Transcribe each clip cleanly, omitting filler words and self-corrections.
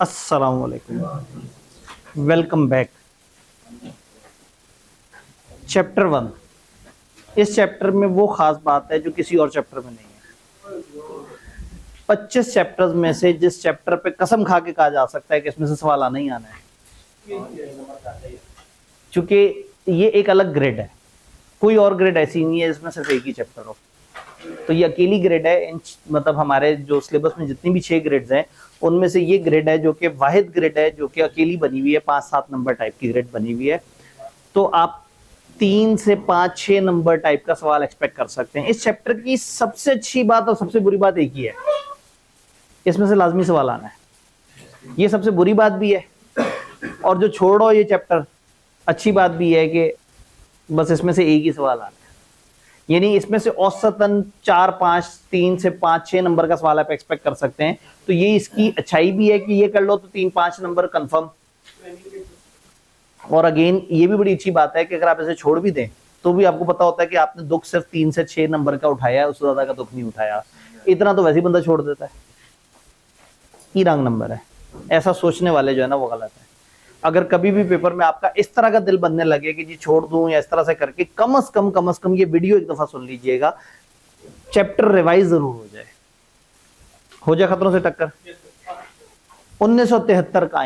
अस्सलाम वालेकुम, welcome back. Chapter 1। इस चैप्टर में वो खास बात है जो किसी और चैप्टर में नहीं है। 25 चैप्टर्स में से जिस चैप्टर पे कसम खा के कहा जा सकता है कि इसमें से सवाल आना ही आना है, क्योंकि ये एक अलग ग्रेड है। कोई और ग्रेड ऐसी नहीं है इसमें सिर्फ एक ही चैप्टर हो, तो ये अकेली ग्रेड है। मतलब हमारे जो सिलेबस में जितनी भी 6 ग्रेड्स हैं उनमें से ये ग्रेड है जो कि वाहिद ग्रेड है, जो कि अकेली बनी हुई है, 5-7 नंबर टाइप की ग्रेड बनी हुई है। तो आप 3 से 5-6 नंबर टाइप का सवाल एक्सपेक्ट कर सकते हैं। इस चैप्टर की सबसे अच्छी बात और सबसे बुरी बात एक ही है, इसमें से लाजमी सवाल आना है। ये सबसे बुरी बात भी है, और जो छोड़ो ये चैप्टर, अच्छी बात भी है कि बस इसमें से एक ही सवाल आना है। यानी इसमें से औसतन 4-5 से 5-6 नंबर का सवाल आप एक्सपेक्ट कर सकते हैं। तो ये इसकी अच्छाई भी है कि ये कर लो तो 3-5 नंबर कंफर्म। और अगेन ये भी बड़ी अच्छी बात है कि अगर आप इसे छोड़ भी दें तो भी आपको पता होता है कि आपने दुख सिर्फ 3 से 6 नंबर का उठाया है, उससे ज्यादा का दुख नहीं उठाया। इतना तो वैसे ही बंदा छोड़ देता है, ये रंग नंबर है। ऐसा सोचने वाले जो है ना वो गलत है। अगर कभी भी पेपर में आपका इस तरह का दिल बनने लगे कि जी छोड़ दूं या इस तरह से करके, कम से कम ये वीडियो एक दफा सुन लीजिएगा, चैप्टर रिवाइज जरूर हो जाए खतरों से टक्कर। 1973 का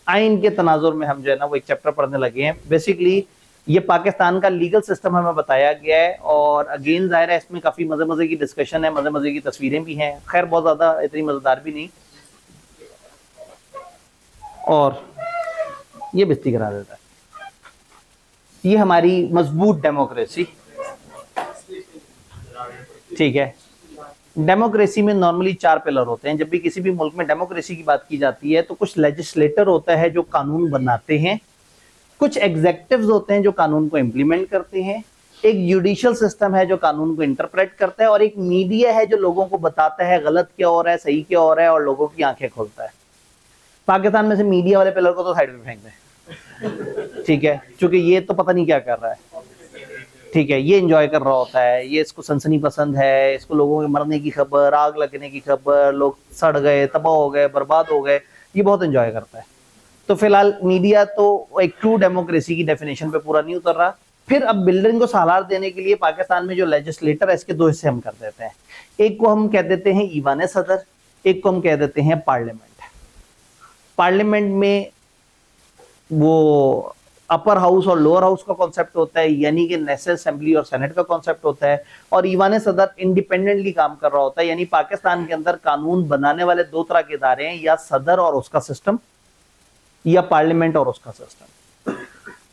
आइन के तनाजुर में हम जो है ना वो एक चैप्टर पढ़ने लगे हैं। बेसिकली ये पाकिस्तान का लीगल सिस्टम हमें बताया गया है, और अगेन जाहिर है इसमें काफी मजे की डिस्कशन है, मजे की तस्वीरें भी हैं। खैर बहुत ज्यादा इतनी मजेदार भी नहीं, और ये बेइज्जती करा देता है। ये हमारी मजबूत डेमोक्रेसी, ठीक है। डेमोक्रेसी में नॉर्मली 4 पिलर होते हैं। जब भी किसी भी मुल्क में डेमोक्रेसी की बात की जाती है तो कुछ लेजिस्लेटर होता है जो कानून बनाते हैं, कुछ एग्जेक्टिव्स होते हैं जो कानून को इम्प्लीमेंट करते हैं, एक जुडिशियल सिस्टम है जो कानून को इंटरप्रेट करता है, और एक मीडिया है जो लोगों को बताता है गलत क्या हो रहा है, सही क्या हो रहा है, और लोगों की आंखें खोलता है। पाकिस्तान में से मीडिया वाले पिलर को तो साइड में फेंक दें, ठीक है, क्योंकि ये तो पता नहीं क्या कर रहा है, ठीक है। ये एंजॉय कर रहा होता है, ये इसको सनसनी पसंद है, इसको लोगों के मरने की खबर, आग लगने की खबर, लोग सड़ गए, तबाह हो गए, बर्बाद हो गए, ये बहुत एंजॉय करता है। तो फिलहाल मीडिया तो एक ट्रू डेमोक्रेसी की डेफिनेशन पे पूरा नहीं उतर रहा। फिर अब बिल्डिंग को सहारा देने के लिए पाकिस्तान में जो लेजिस्लेटर है इसके 2 हिस्से हम कर देते हैं। एक को हम कह देते हैं ईवान सदर, एक को हम कह देते हैं पार्लियामेंट। पार्लियामेंट में वो अपर हाउस और लोअर हाउस का कॉन्सेप्ट होता है, यानी कि नेशनल असेंबली और सेनेट का कॉन्सेप्ट होता है, और ईवान सदर इंडिपेंडेंटली काम कर रहा होता है। यानी पाकिस्तान के अंदर कानून बनाने वाले 2 तरह के इदारे हैं, या सदर और उसका सिस्टम, या पार्लियामेंट और उसका सिस्टम।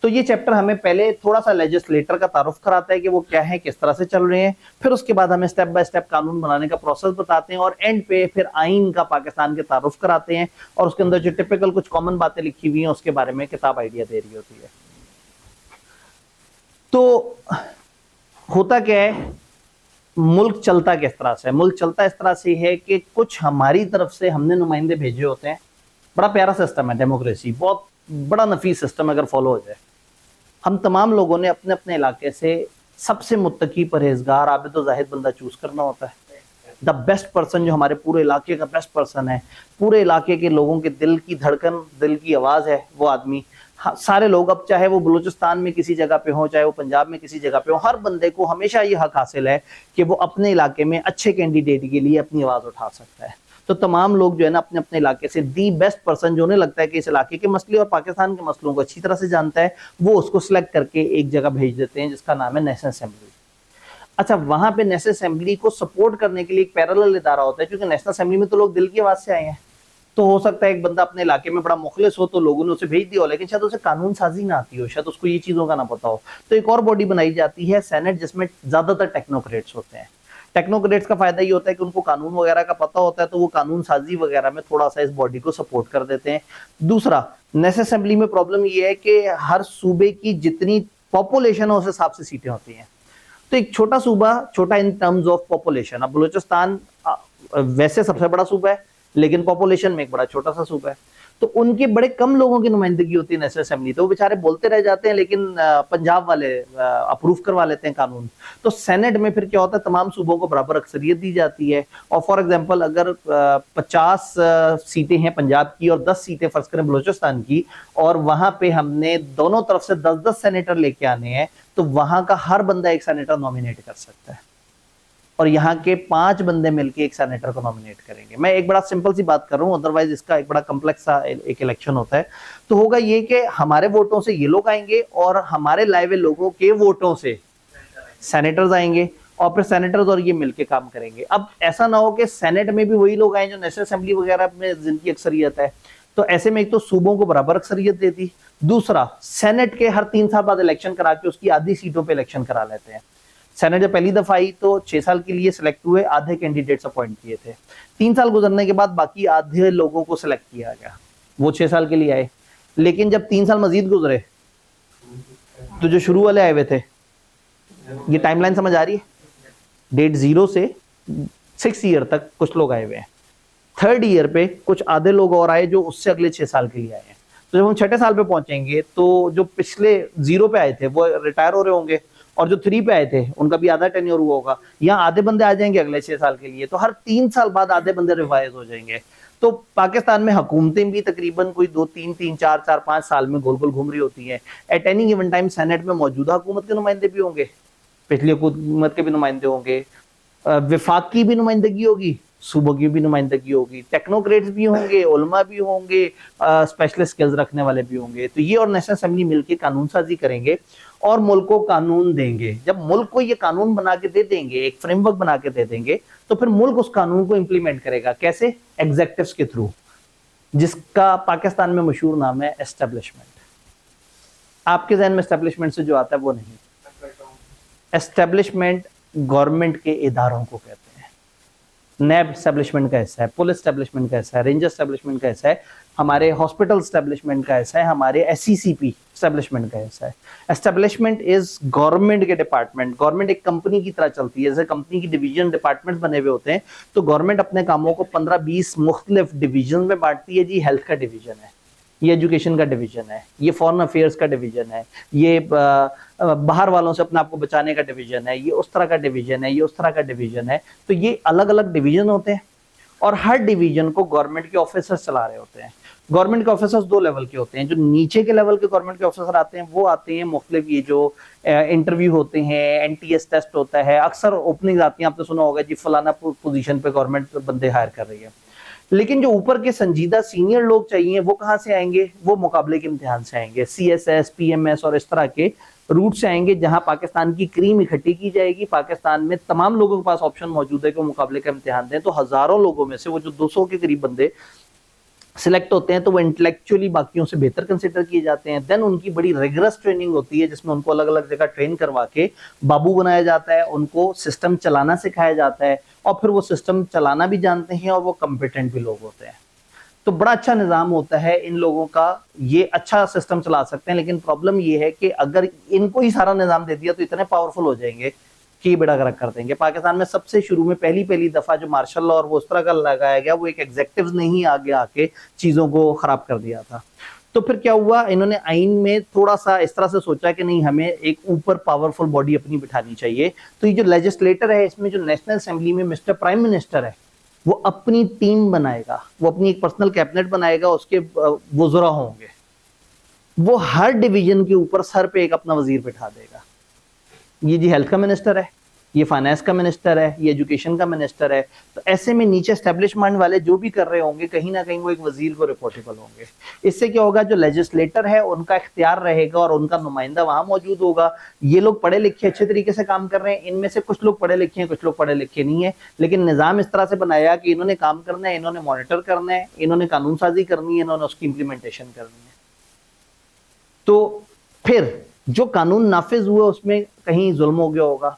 तो ये चैप्टर हमें पहले थोड़ा सा लेजिस्लेटर का तारुफ कराता है कि वो क्या है, किस तरह से चल रहे हैं, फिर उसके बाद हमें स्टेप बाय स्टेप कानून बनाने का प्रोसेस बताते हैं, और एंड पे फिर आइन का पाकिस्तान के तारुफ कराते हैं, और उसके अंदर जो टिपिकल कुछ कॉमन बातें लिखी हुई हैं उसके बारे में किताब आइडिया दे रही होती है। तो होता क्या है, मुल्क चलता किस तरह से, मुल्क चलता इस तरह से है कि कुछ हमारी तरफ से हमने नुमाइंदे भेजे होते हैं। बड़ा प्यारा सिस्टम है डेमोक्रेसी, बहुत बड़ा नफीस सिस्टम अगर फॉलो हो जाए। हम तमाम लोगों ने अपने अपने इलाके से सबसे मुत्तकी, परहेजगार, आबिद व जाहिद बंदा चूज करना होता है। द बेस्ट पर्सन, जो हमारे पूरे इलाके का बेस्ट पर्सन है, पूरे इलाके के लोगों के दिल की धड़कन, दिल की आवाज है वो आदमी। सारे लोग, अब चाहे वो बलूचिस्तान में किसी जगह पे हो, चाहे वो पंजाब में किसी जगह पे हो, हर बंदे को हमेशा ये हक हासिल है कि वो अपने इलाके में अच्छे कैंडिडेट के लिए अपनी आवाज उठा सकता है। तो तमाम लोग जो है ना अपने अपने इलाके से दी बेस्ट पर्सन, जो उन्हें लगता है कि इस इलाके के मसले और पाकिस्तान के मसलों को अच्छी तरह से जानता है, वो उसको सिलेक्ट करके एक जगह भेज देते हैं जिसका नाम है नेशनल असेंबली। अच्छा, वहां पे नेशनल असेंबली को सपोर्ट करने के लिए एक पैरेलल इदारा होता है, क्योंकि नेशनल असेंबली में तो लोग दिल की आवाज से आए हैं। तो हो सकता है एक बंदा अपने इलाके में बड़ा मुखलिस हो तो लोगों ने उसे भेज दिया हो, लेकिन शायद उसे कानून साजी ना आती हो, शायद उसको ये चीजों का ना पता हो। तो एक और बॉडी बनाई जाती है सेनेट, जिसमें ज्यादातर टेक्नोक्रेट्स होते हैं। टेक्नोक्रेट्स का फायदा ये होता है कि उनको कानून वगैरह का पता होता है, तो वो कानून साजी वगैरह में थोड़ा सा इस बॉडी को सपोर्ट कर देते हैं। दूसरा, नेशनल असेंबली में प्रॉब्लम ये है कि हर सूबे की जितनी पॉपुलेशन है उस हिसाब से सीटें होती हैं। तो एक छोटा सूबा, छोटा इन टर्म्स ऑफ पॉपुलेशन, अब बलूचिस्तान वैसे सबसे बड़ा सूबा है लेकिन पॉपुलेशन में एक बड़ा छोटा सा सूबा है। तो उनके बड़े कम लोगों की नुमाइंदगी होती है नेशनल असेंबली, तो वो बेचारे बोलते रह जाते हैं, लेकिन पंजाब वाले अप्रूव करवा लेते हैं कानून। तो सेनेट में फिर क्या होता है, तमाम सूबों को बराबर अक्सरियत दी जाती है। और फॉर एग्जांपल अगर 50 सीटें हैं पंजाब की और 10 सीटें फर्ज करें बलूचिस्तान की, और वहां पे हमने दोनों तरफ से 10-10 सेनेटर लेके आने हैं, तो वहां का हर बंदा एक सेनेटर नॉमिनेट कर सकता है, और यहाँ के 5 बंदे मिलके एक सेनेटर को नॉमिनेट करेंगे। मैं एक बड़ा सिंपल सी बात कर रहा हूँ, अदरवाइज इसका एक बड़ा कम्प्लेक्स सा एक इलेक्शन होता है। तो होगा ये कि हमारे वोटों से ये लोग आएंगे और हमारे लाए हुए लोगों के वोटों से सेनेटर्स आएंगे, और फिर सेनेटर्स और ये मिलके काम करेंगे। अब ऐसा ना हो कि सेनेट में भी वही लोग आए जो नेशनल असेंबली वगैरह में जिनकी अक्सरियत है। तो ऐसे में एक तो सूबों को बराबर अक्सरियत देती, दूसरा सेनेट के हर 3 साल बाद इलेक्शन करा के उसकी आधी सीटों पे इलेक्शन करा लेते हैं। सेनेट जब पहली दफा आई तो 6 साल के लिए सिलेक्ट हुए, आधे कैंडिडेट्स अपॉइंट किए थे। 3 साल गुजरने के बाद बाकी आधे लोगों को सिलेक्ट किया गया, वो 6 साल के लिए आए। लेकिन जब 3 साल मजीद गुजरे तो जो शुरू वाले आए हुए थे, ये टाइमलाइन समझ आ रही है, डेट 0 से 6 ईयर तक कुछ लोग आए हुए हैं। 3rd ईयर पे कुछ आधे लोग और आए जो उससे अगले 6 साल के लिए आए हैं। तो जब हम 6ठे साल पे पहुंचेंगे तो जो पिछले 0 पे आए थे वो रिटायर हो रहे होंगे, और जो 3 पे आए थे उनका भी आधा टेन्योर हुआ होगा। यहाँ आधे बंदे आ जाएंगे अगले 6 साल के लिए, तो हर 3 साल बाद आधे बंदे रिवाइज हो जाएंगे। तो पाकिस्तान में हुकूमतें भी तकरीबन कोई 2-3, 4-5 साल में गोल गोल घूम रही होती हैं। At any given time senate में मौजूदा हुकूमत के नुमाइंदे भी होंगे, पिछली हुकूमत के भी नुमाइंदे होंगे, विफाक की भी नुमाइंदगी होगी, सूबों की भी नुमाइंदगी होगी, टेक्नोक्रेट्स भी होंगे, उलमा भी होंगे, स्पेशलिस्ट स्किल्स रखने वाले भी होंगे। तो ये और नेशनल असेंबली मिलकर कानून साजी करेंगे और मुल्क को कानून देंगे। जब मुल्क को ये कानून बना के दे देंगे, एक फ्रेमवर्क बना के दे देंगे, तो फिर मुल्क उस कानून को इंप्लीमेंट करेगा। कैसे? एग्जेक्टिव्स के थ्रू, जिसका पाकिस्तान में मशहूर नाम है एस्टेब्लिशमेंट। आपके जहन में एस्टेब्लिशमेंट से जो आता है वो नहीं, एस्टेब्लिशमेंट गवर्नमेंट के इदारों को कहते हैं। नैब एस्टेब्लिशमेंट का हिस्सा है, पुलिस एस्टेब्लिशमेंट का हिस्सा है, रेंजर एस्टेब्लिशमेंट का हिस्सा है, हमारे हॉस्पिटल एस्टेब्लिशमेंट का हिस्सा है, हमारे एससीसीपी एस्टेब्लिशमेंट का हिस्सा है। एस्टेब्लिशमेंट इज गवर्नमेंट के डिपार्टमेंट। गवर्नमेंट एक कंपनी की तरह चलती है, जैसे कंपनी की डिवीजन डिपार्टमेंट बने हुए होते हैं, तो गवर्नमेंट अपने कामों को 15-20 मुख्तलिफ डिवीजन में बांटती है। जी हेल्थ का डिवीजन है, ये एजुकेशन का डिवीजन है, ये फॉरेन अफेयर्स का डिवीजन है, ये बाहर वालों से अपने आप को बचाने का डिवीजन है, ये उस तरह का डिवीजन है, ये उस तरह का डिवीजन है। तो ये अलग अलग डिवीजन होते हैं और हर डिवीजन को गवर्नमेंट के ऑफिसर्स चला रहे होते हैं। गवर्नमेंट के ऑफिसर्स 2 लेवल के होते हैं। जो नीचे के लेवल के गवर्नमेंट के ऑफिसर आते हैं वो आते हैं मुख्तलिफ, ये जो इंटरव्यू होते हैं, एनटीएस टेस्ट होता है, अक्सर ओपनिंग आती है, आपने सुना होगा जी फलाना पोजीशन पे गवर्नमेंट बंदे हायर कर रही है। लेकिन जो ऊपर के संजीदा सीनियर लोग चाहिए वो कहाँ से आएंगे? वो मुकाबले के इम्तिहान से आएंगे, सीएसएस, पीएमएस और इस तरह के रूट से आएंगे, जहां पाकिस्तान की क्रीम इकट्ठी की जाएगी। पाकिस्तान में तमाम लोगों के पास ऑप्शन मौजूद है कि वो मुकाबले का इम्तिहान दें। तो हजारों लोगों में से वो जो 200 के करीब बंदे सिलेक्ट होते हैं, तो वो इंटेलेक्चुअली बाकियों से बेहतर कंसिडर किए जाते हैं। देन उनकी बड़ी रिगरस ट्रेनिंग होती है, जिसमें उनको अलग अलग जगह ट्रेन करवा के बाबू बनाया जाता है, उनको सिस्टम चलाना सिखाया जाता है, और फिर वो सिस्टम चलाना भी जानते हैं और वो कॉम्पिटेंट भी लोग होते हैं। तो बड़ा अच्छा निज़ाम होता है इन लोगों का, ये अच्छा सिस्टम चला सकते हैं। लेकिन प्रॉब्लम ये है कि अगर इनको ही सारा निज़ाम दे दिया तो इतने पावरफुल हो जाएंगे कि बेड़ा गर्क कर देंगे। पाकिस्तान में सबसे शुरू में पहली दफा जो मार्शल लॉ और वो उस तरह का लगाया गया, वो एक एग्जेक्टिव्स ने ही आगे आके चीजों को खराब कर दिया था। तो फिर क्या हुआ, इन्होंने आइन में थोड़ा सा इस तरह से सोचा कि नहीं, हमें एक ऊपर पावरफुल बॉडी अपनी बिठानी चाहिए। तो ये जो लेजिस्लेटर है, इसमें जो नेशनल असेंबली में मिस्टर प्राइम मिनिस्टर है, वो अपनी टीम बनाएगा, वो अपनी एक पर्सनल कैबिनेट बनाएगा, उसके वज़रा होंगे, वो हर डिवीजन के ऊपर सर पे एक अपना वजीर बिठा देगा। ये जी हेल्थ का मिनिस्टर है, ये फाइनेंस का मिनिस्टर है, ये एजुकेशन का मिनिस्टर है। तो ऐसे में नीचे एस्टेब्लिशमेंट वाले जो भी कर रहे होंगे, कहीं ना कहीं वो एक वजीर को रिपोर्टेबल होंगे। इससे क्या होगा, जो लेजिस्लेटर है उनका इख्तियार रहेगा और उनका नुमाइंदा वहां मौजूद होगा। ये लोग पढ़े लिखे अच्छे तरीके से काम कर रहे हैं, इनमें से कुछ लोग पढ़े लिखे हैं, कुछ लोग पढ़े लिखे नहीं है, लेकिन निज़ाम इस तरह से बनाया कि इन्होंने काम करना है, इन्होंने मॉनिटर करना है, इन्होंने कानून साजी करनी है, इन्होंने उसकी इम्प्लीमेंटेशन करनी है। तो फिर जो कानून नाफिज हुए उसमें कहीं जुल्म हो गया होगा,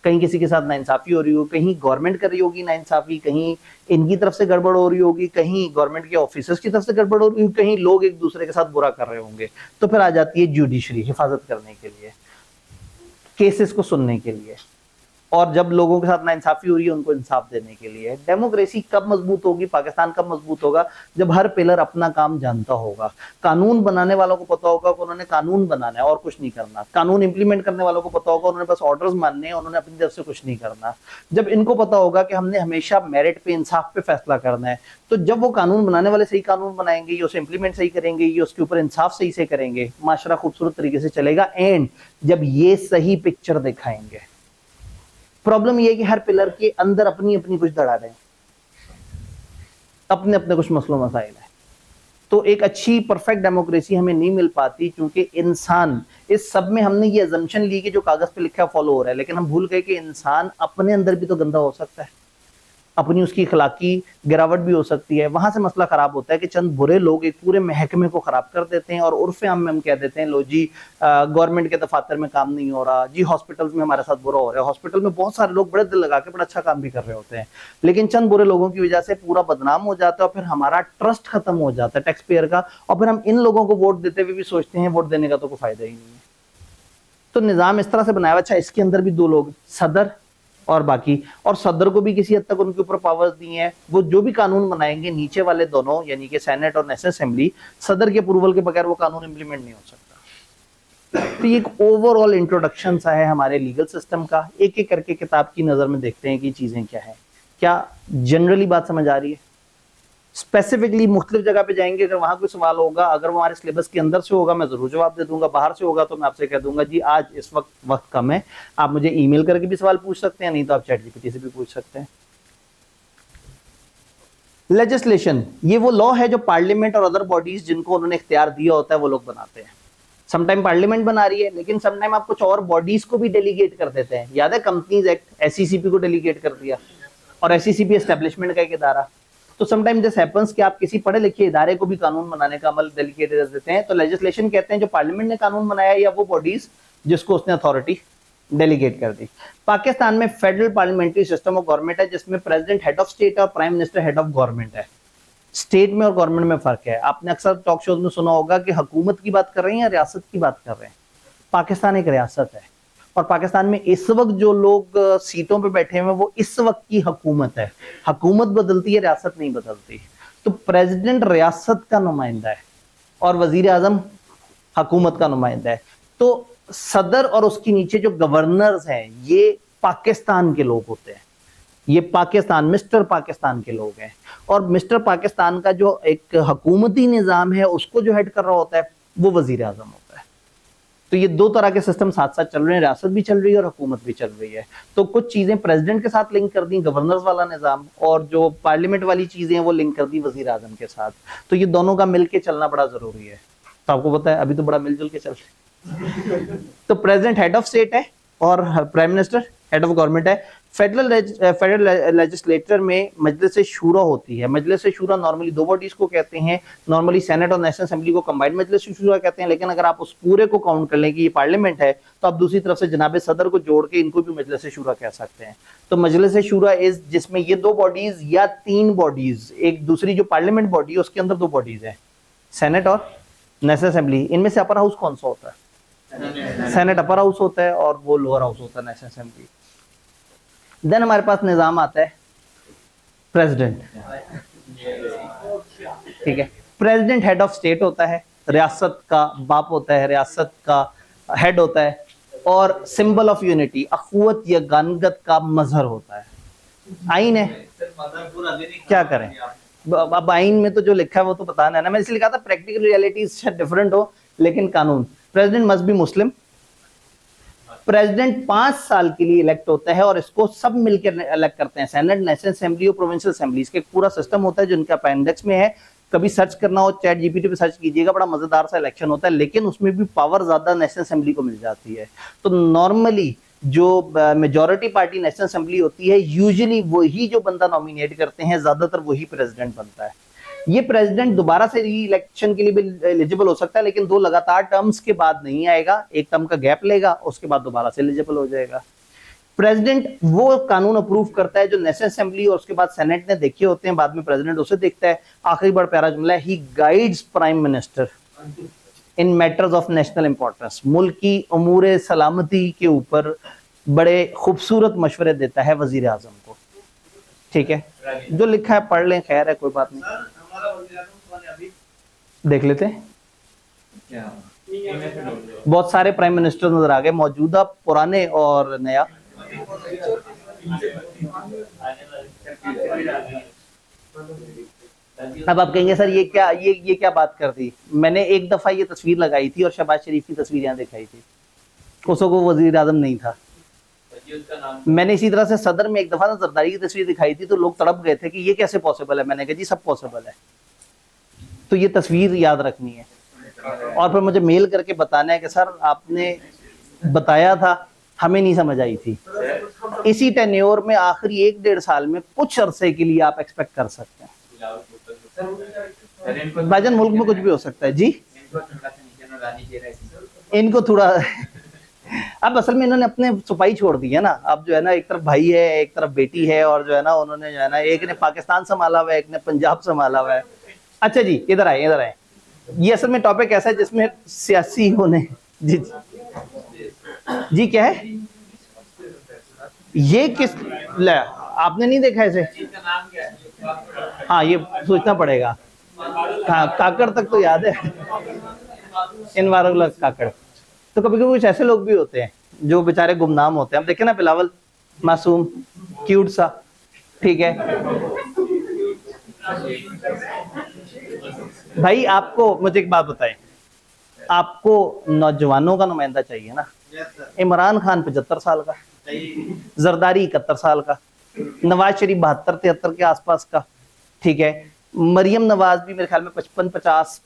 कहीं किसी के साथ नाइंसाफी हो रही हो, कहीं गवर्नमेंट कर रही होगी नाइंसाफी, कहीं इनकी तरफ से गड़बड़ हो रही होगी, कहीं गवर्नमेंट के ऑफिसर्स की तरफ से गड़बड़ हो रही होगी, कहीं लोग एक दूसरे के साथ बुरा कर रहे होंगे। तो फिर आ जाती है जुडिशरी हिफाजत करने के लिए, केसेस को सुनने के लिए। और जब लोगों के साथ नाइंसाफी हो रही है उनको इंसाफ देने के लिए। डेमोक्रेसी कब मजबूत होगी, पाकिस्तान कब मजबूत होगा, जब हर पिलर अपना काम जानता होगा। कानून बनाने वालों को पता होगा कि उन्होंने कानून बनाना है और कुछ नहीं करना। कानून इंप्लीमेंट करने वालों को पता होगा उन्होंने बस ऑर्डर्स मानने हैं, उन्होंने अपनी तरफ से कुछ नहीं करना। जब इनको पता होगा कि हमने हमेशा मेरिट पे, इंसाफ पे फैसला करना है, तो जब वो कानून बनाने वाले सही कानून बनाएंगे, ये उसे इंप्लीमेंट सही करेंगे, ये उसके ऊपर इंसाफ सही से करेंगे, माशरा खूबसूरत तरीके से चलेगा। एंड जब ये सही पिक्चर दिखाएंगे, प्रॉब्लम ये है कि हर पिलर के अंदर अपनी अपनी कुछ दरारें हैं, अपने अपने कुछ मसलों मसाइल है। तो एक अच्छी परफेक्ट डेमोक्रेसी हमें नहीं मिल पाती, क्योंकि इंसान इस सब में, हमने ये अजम्पशन ली कि जो कागज पे लिखा है फॉलो हो रहा है, लेकिन हम भूल गए कि इंसान अपने अंदर भी तो गंदा हो सकता है, अपनी उसकी अखलाकी गिरावट भी हो सकती है। वहां से मसला खराब होता है कि चंद बुरे लोग एक पूरे महकमे को खराब कर देते हैं और उर्फ आम में हम कह देते हैं, लो जी गवर्नमेंट के दफातर में काम नहीं हो रहा जी, हॉस्पिटल्स में हमारे साथ बुरा हो रहा है। हॉस्पिटल में बहुत सारे लोग बड़े दिल लगा के बड़ा अच्छा काम भी कर रहे होते हैं, लेकिन चंद बुरे लोगों की वजह से पूरा बदनाम हो जाता है और फिर हमारा ट्रस्ट खत्म हो जाता है टैक्स पेयर का, और फिर हम इन लोगों को वोट देते हुए भी सोचते हैं वोट देने का तो कोई फायदा ही नहीं है। तो निजाम इस तरह से बनाया हुआ, अच्छा इसके अंदर भी दो लोग, सदर और बाकी, और सदर को भी किसी हद तक उनके ऊपर पावर्स दी हैं। वो जो भी कानून बनाएंगे, नीचे वाले दोनों यानी कि सेनेट और नेशनल असेंबली, सदर के अप्रूवल के बगैर वो कानून इंप्लीमेंट नहीं हो सकता। तो ये एक ओवरऑल इंट्रोडक्शन सा है हमारे लीगल सिस्टम का। एक एक करके किताब की नजर में देखते हैं कि चीजें क्या है। क्या जनरली बात समझ आ रही है? स्पेसिफिकली मुख्तलिफ जगह पे जाएंगे, अगर वहां कोई सवाल होगा, अगर वो हमारे सिलेबस के अंदर से होगा मैं जरूर जवाब दे दूंगा, बाहर से होगा तो मैं आपसे कह दूंगा जी आज इस वक्त कम है, आप मुझे ईमेल करके भी सवाल पूछ सकते हैं, नहीं तो आप चैट जीपीटी से भी पूछ सकते हैं। लेजिस्लेशन, ये वो लॉ है जो पार्लियामेंट और अदर बॉडीज जिनको उन्होंने इख्तियार दिया होता है वो लोग बनाते हैं। समटाइम पार्लियामेंट बना रही है, लेकिन समटाइम आप कुछ और बॉडीज को भी डेलीगेट कर देते हैं। याद है कंपनीज एक्ट, एसईसीपी को डेलीगेट कर दिया, और एसईसीपी एस्टेब्लिशमेंट का एक इदारा। तो समटाइम दिस हैपेंस कि आप किसी पढ़े लिखे इदारे को भी कानून बनाने का अमल डेलीगेट कर देते हैं। तो लेजिस्लेशन कहते हैं जो पार्लियामेंट ने कानून बनाया या वो बॉडीज जिसको उसने अथॉरिटी डेलीगेट कर दी। पाकिस्तान में federal parliamentary system of government है, जिसमें प्रेसिडेंट हेड ऑफ स्टेट और prime minister head of government है। स्टेट में और गवर्नमेंट में फर्क है। आपने अक्सर टॉक शोज में सुना होगा कि हुकूमत की बात कर रहे हैं या रियासत की बात कर रहे हैं। पाकिस्तान एक रियासत है, और पाकिस्तान में इस वक्त जो लोग सीटों पे बैठे हुए हैं वो इस वक्त की हुकूमत है। हुकूमत बदलती है, रियासत नहीं बदलती। तो प्रेसिडेंट रियासत का नुमाइंदा है और वजीर आजम हुकूमत का नुमाइंदा है। तो सदर और उसके नीचे जो गवर्नर्स हैं ये पाकिस्तान के लोग होते हैं, ये पाकिस्तान, मिस्टर पाकिस्तान के लोग हैं। और मिस्टर पाकिस्तान का जो एक हुकूमती निजाम है उसको जो हेड कर रहा होता है वो वजीर आजम होता है। तो ये दो तरह के सिस्टम साथ साथ चल रहे हैं, रियासत भी चल रही है और हुकूमत भी चल रही है। तो कुछ चीजें प्रेसिडेंट के साथ लिंक कर दी, गवर्नर्स वाला निजाम, और जो पार्लियामेंट वाली चीजें हैं वो लिंक कर दी वजीर आजम के साथ। तो ये दोनों का मिलके चलना बड़ा जरूरी है। तो आपको पता है अभी तो बड़ा मिलजुल के चल रहे। तो प्रेसिडेंट हेड ऑफ स्टेट है और prime minister head of government है। फेडरल लेजिस्लेटर में मजलिस शूरा होती है। मजलिस शूरा नॉर्मली दो बॉडीज को कहते हैं, नॉर्मली सेनेट और नेशनल असेंबली को कंबाइंड मजलिस शूरा कहते हैं। लेकिन अगर आप उस पूरे को काउंट कर लें कि ये पार्लियामेंट है, तो आप दूसरी तरफ से जनाब सदर को जोड़ के इनको भी मजलिस शूरा कह सकते हैं। तो मजलिस शूरा इज जिसमें ये दो बॉडीज या तीन बॉडीज, एक दूसरी जो पार्लियामेंट बॉडी है उसके अंदर दो बॉडीज है, सेनेट और नेशनल असेंबली। इनमें से अपर हाउस कौन सा होता है? सेनेट अपर हाउस होता है और वो लोअर हाउस होता है नेशनल असेंबली। देन हमारे पास निजाम आता है प्रेसिडेंट, ठीक है। प्रेसिडेंट हेड ऑफ स्टेट होता है, रियासत का बाप होता है, रियासत का हेड होता है, और सिंबल ऑफ यूनिटी, अखुवत या गानगत का मजहर होता है। आइन है, क्या करें अब आइन में तो जो लिखा है वो तो बताना है ना। मैं इसलिए कहा था प्रैक्टिकल रियलिटी डिफरेंट हो, लेकिन कानून। President must be Muslim. President 5 साल के लिए इलेक्ट होता है और इसको सब मिलकर इलेक्ट करते हैं, सेनेट, नेशनल असेंबली और प्रोविंशियल असेंबली। इसका एक पूरा सिस्टम होता है जो इनका अपेंडिक्स में है। कभी सर्च करना हो चैट जीपीटी पे सर्च कीजिएगा, बड़ा मजेदार सा इलेक्शन होता है, लेकिन उसमें भी पावर ज्यादा नेशनल असेंबली को मिल जाती है। तो नॉर्मली जो मेजॉरिटी पार्टी नेशनल असेंबली होती है, यूजुअली वही जो बंदा नॉमिनेट करते हैं, ज्यादातर वही प्रेसिडेंट बनता है। ये प्रेसिडेंट दोबारा से री इलेक्शन के लिए भी एलिजिबल हो सकता है, लेकिन 2 लगातार टर्म्स के बाद नहीं आएगा, एक टर्म का गैप लेगा, उसके बाद दोबारा से एलिजिबल हो जाएगा। प्रेसिडेंट वो कानून अप्रूव करता है जो नेशनल असेंबली और उसके बाद सेनेट ने देखे होते हैं, बाद में प्रेसिडेंट उसे देखता है। आखिरी बड़ा प्यारा जुमला है, he guides prime minister in matters of national importance. मुल्क की उमूर सलामती के ऊपर बड़े खूबसूरत मशवरे देता है वजीर आजम को। ठीक है, जो लिखा है पढ़ लें, खैर है, कोई बात नहीं, देख लेते हैं। बहुत सारे प्राइम मिनिस्टर नजर आ गए, मौजूदा, पुराने और नया। अब आप कहेंगे सर ये क्या बात कर दी। मैंने एक दफा ये तस्वीर लगाई थी और शहबाज शरीफ की तस्वीर यहाँ दिखाई थी, उसको वो वजीर आजम नहीं था। मैंने इसी तरह से सदर में एक दफा ना जरदारी की तस्वीर दिखाई थी, तो लोग तड़प गए थे कि ये कैसे पॉसिबल है। मैंने कहा जी सब पॉसिबल है, तो ये तस्वीर याद रखनी है और फिर मुझे मेल करके बताना है कि सर आपने बताया था, हमें नहीं समझ आई थी। इसी टेन्योर में आखिरी 1-1.5 साल में कुछ अरसे के लिए आप एक्सपेक्ट कर सकते हैं। भाईजान मुल्क में कुछ भी हो सकता है जी, इनको थोड़ा अब असल में इन्होंने अपने सुपाई छोड़ दी है ना। अब जो है ना, एक तरफ भाई है, एक तरफ बेटी है, और जो है ना उन्होंने जो है ना, एक ने पाकिस्तान संभाला हुआ है, एक ने पंजाब संभाला हुआ है। अच्छा जी, इधर आए इधर आए। ये असल में टॉपिक ऐसा है जिसमें सियासी होने जी जी क्या है ये किस ले आपने नहीं देखा इसे? हाँ ये सोचना पड़ेगा। हाँ काकड़ तक तो याद है, इन वारों काकड़। तो कभी कभी कुछ ऐसे लोग भी होते हैं जो बेचारे गुमनाम होते हैं। अब देखे ना बिलावल, मासूम क्यूट सा, ठीक है भाई। आपको मुझे एक बात बताएं, आपको नौजवानों का नुमाइंदा चाहिए ना। इमरान खान 75 साल का, जरदारी 71 साल का, नवाज शरीफ 72-73 के आसपास का, ठीक है। मरियम नवाज भी मेरे ख्याल में 55-50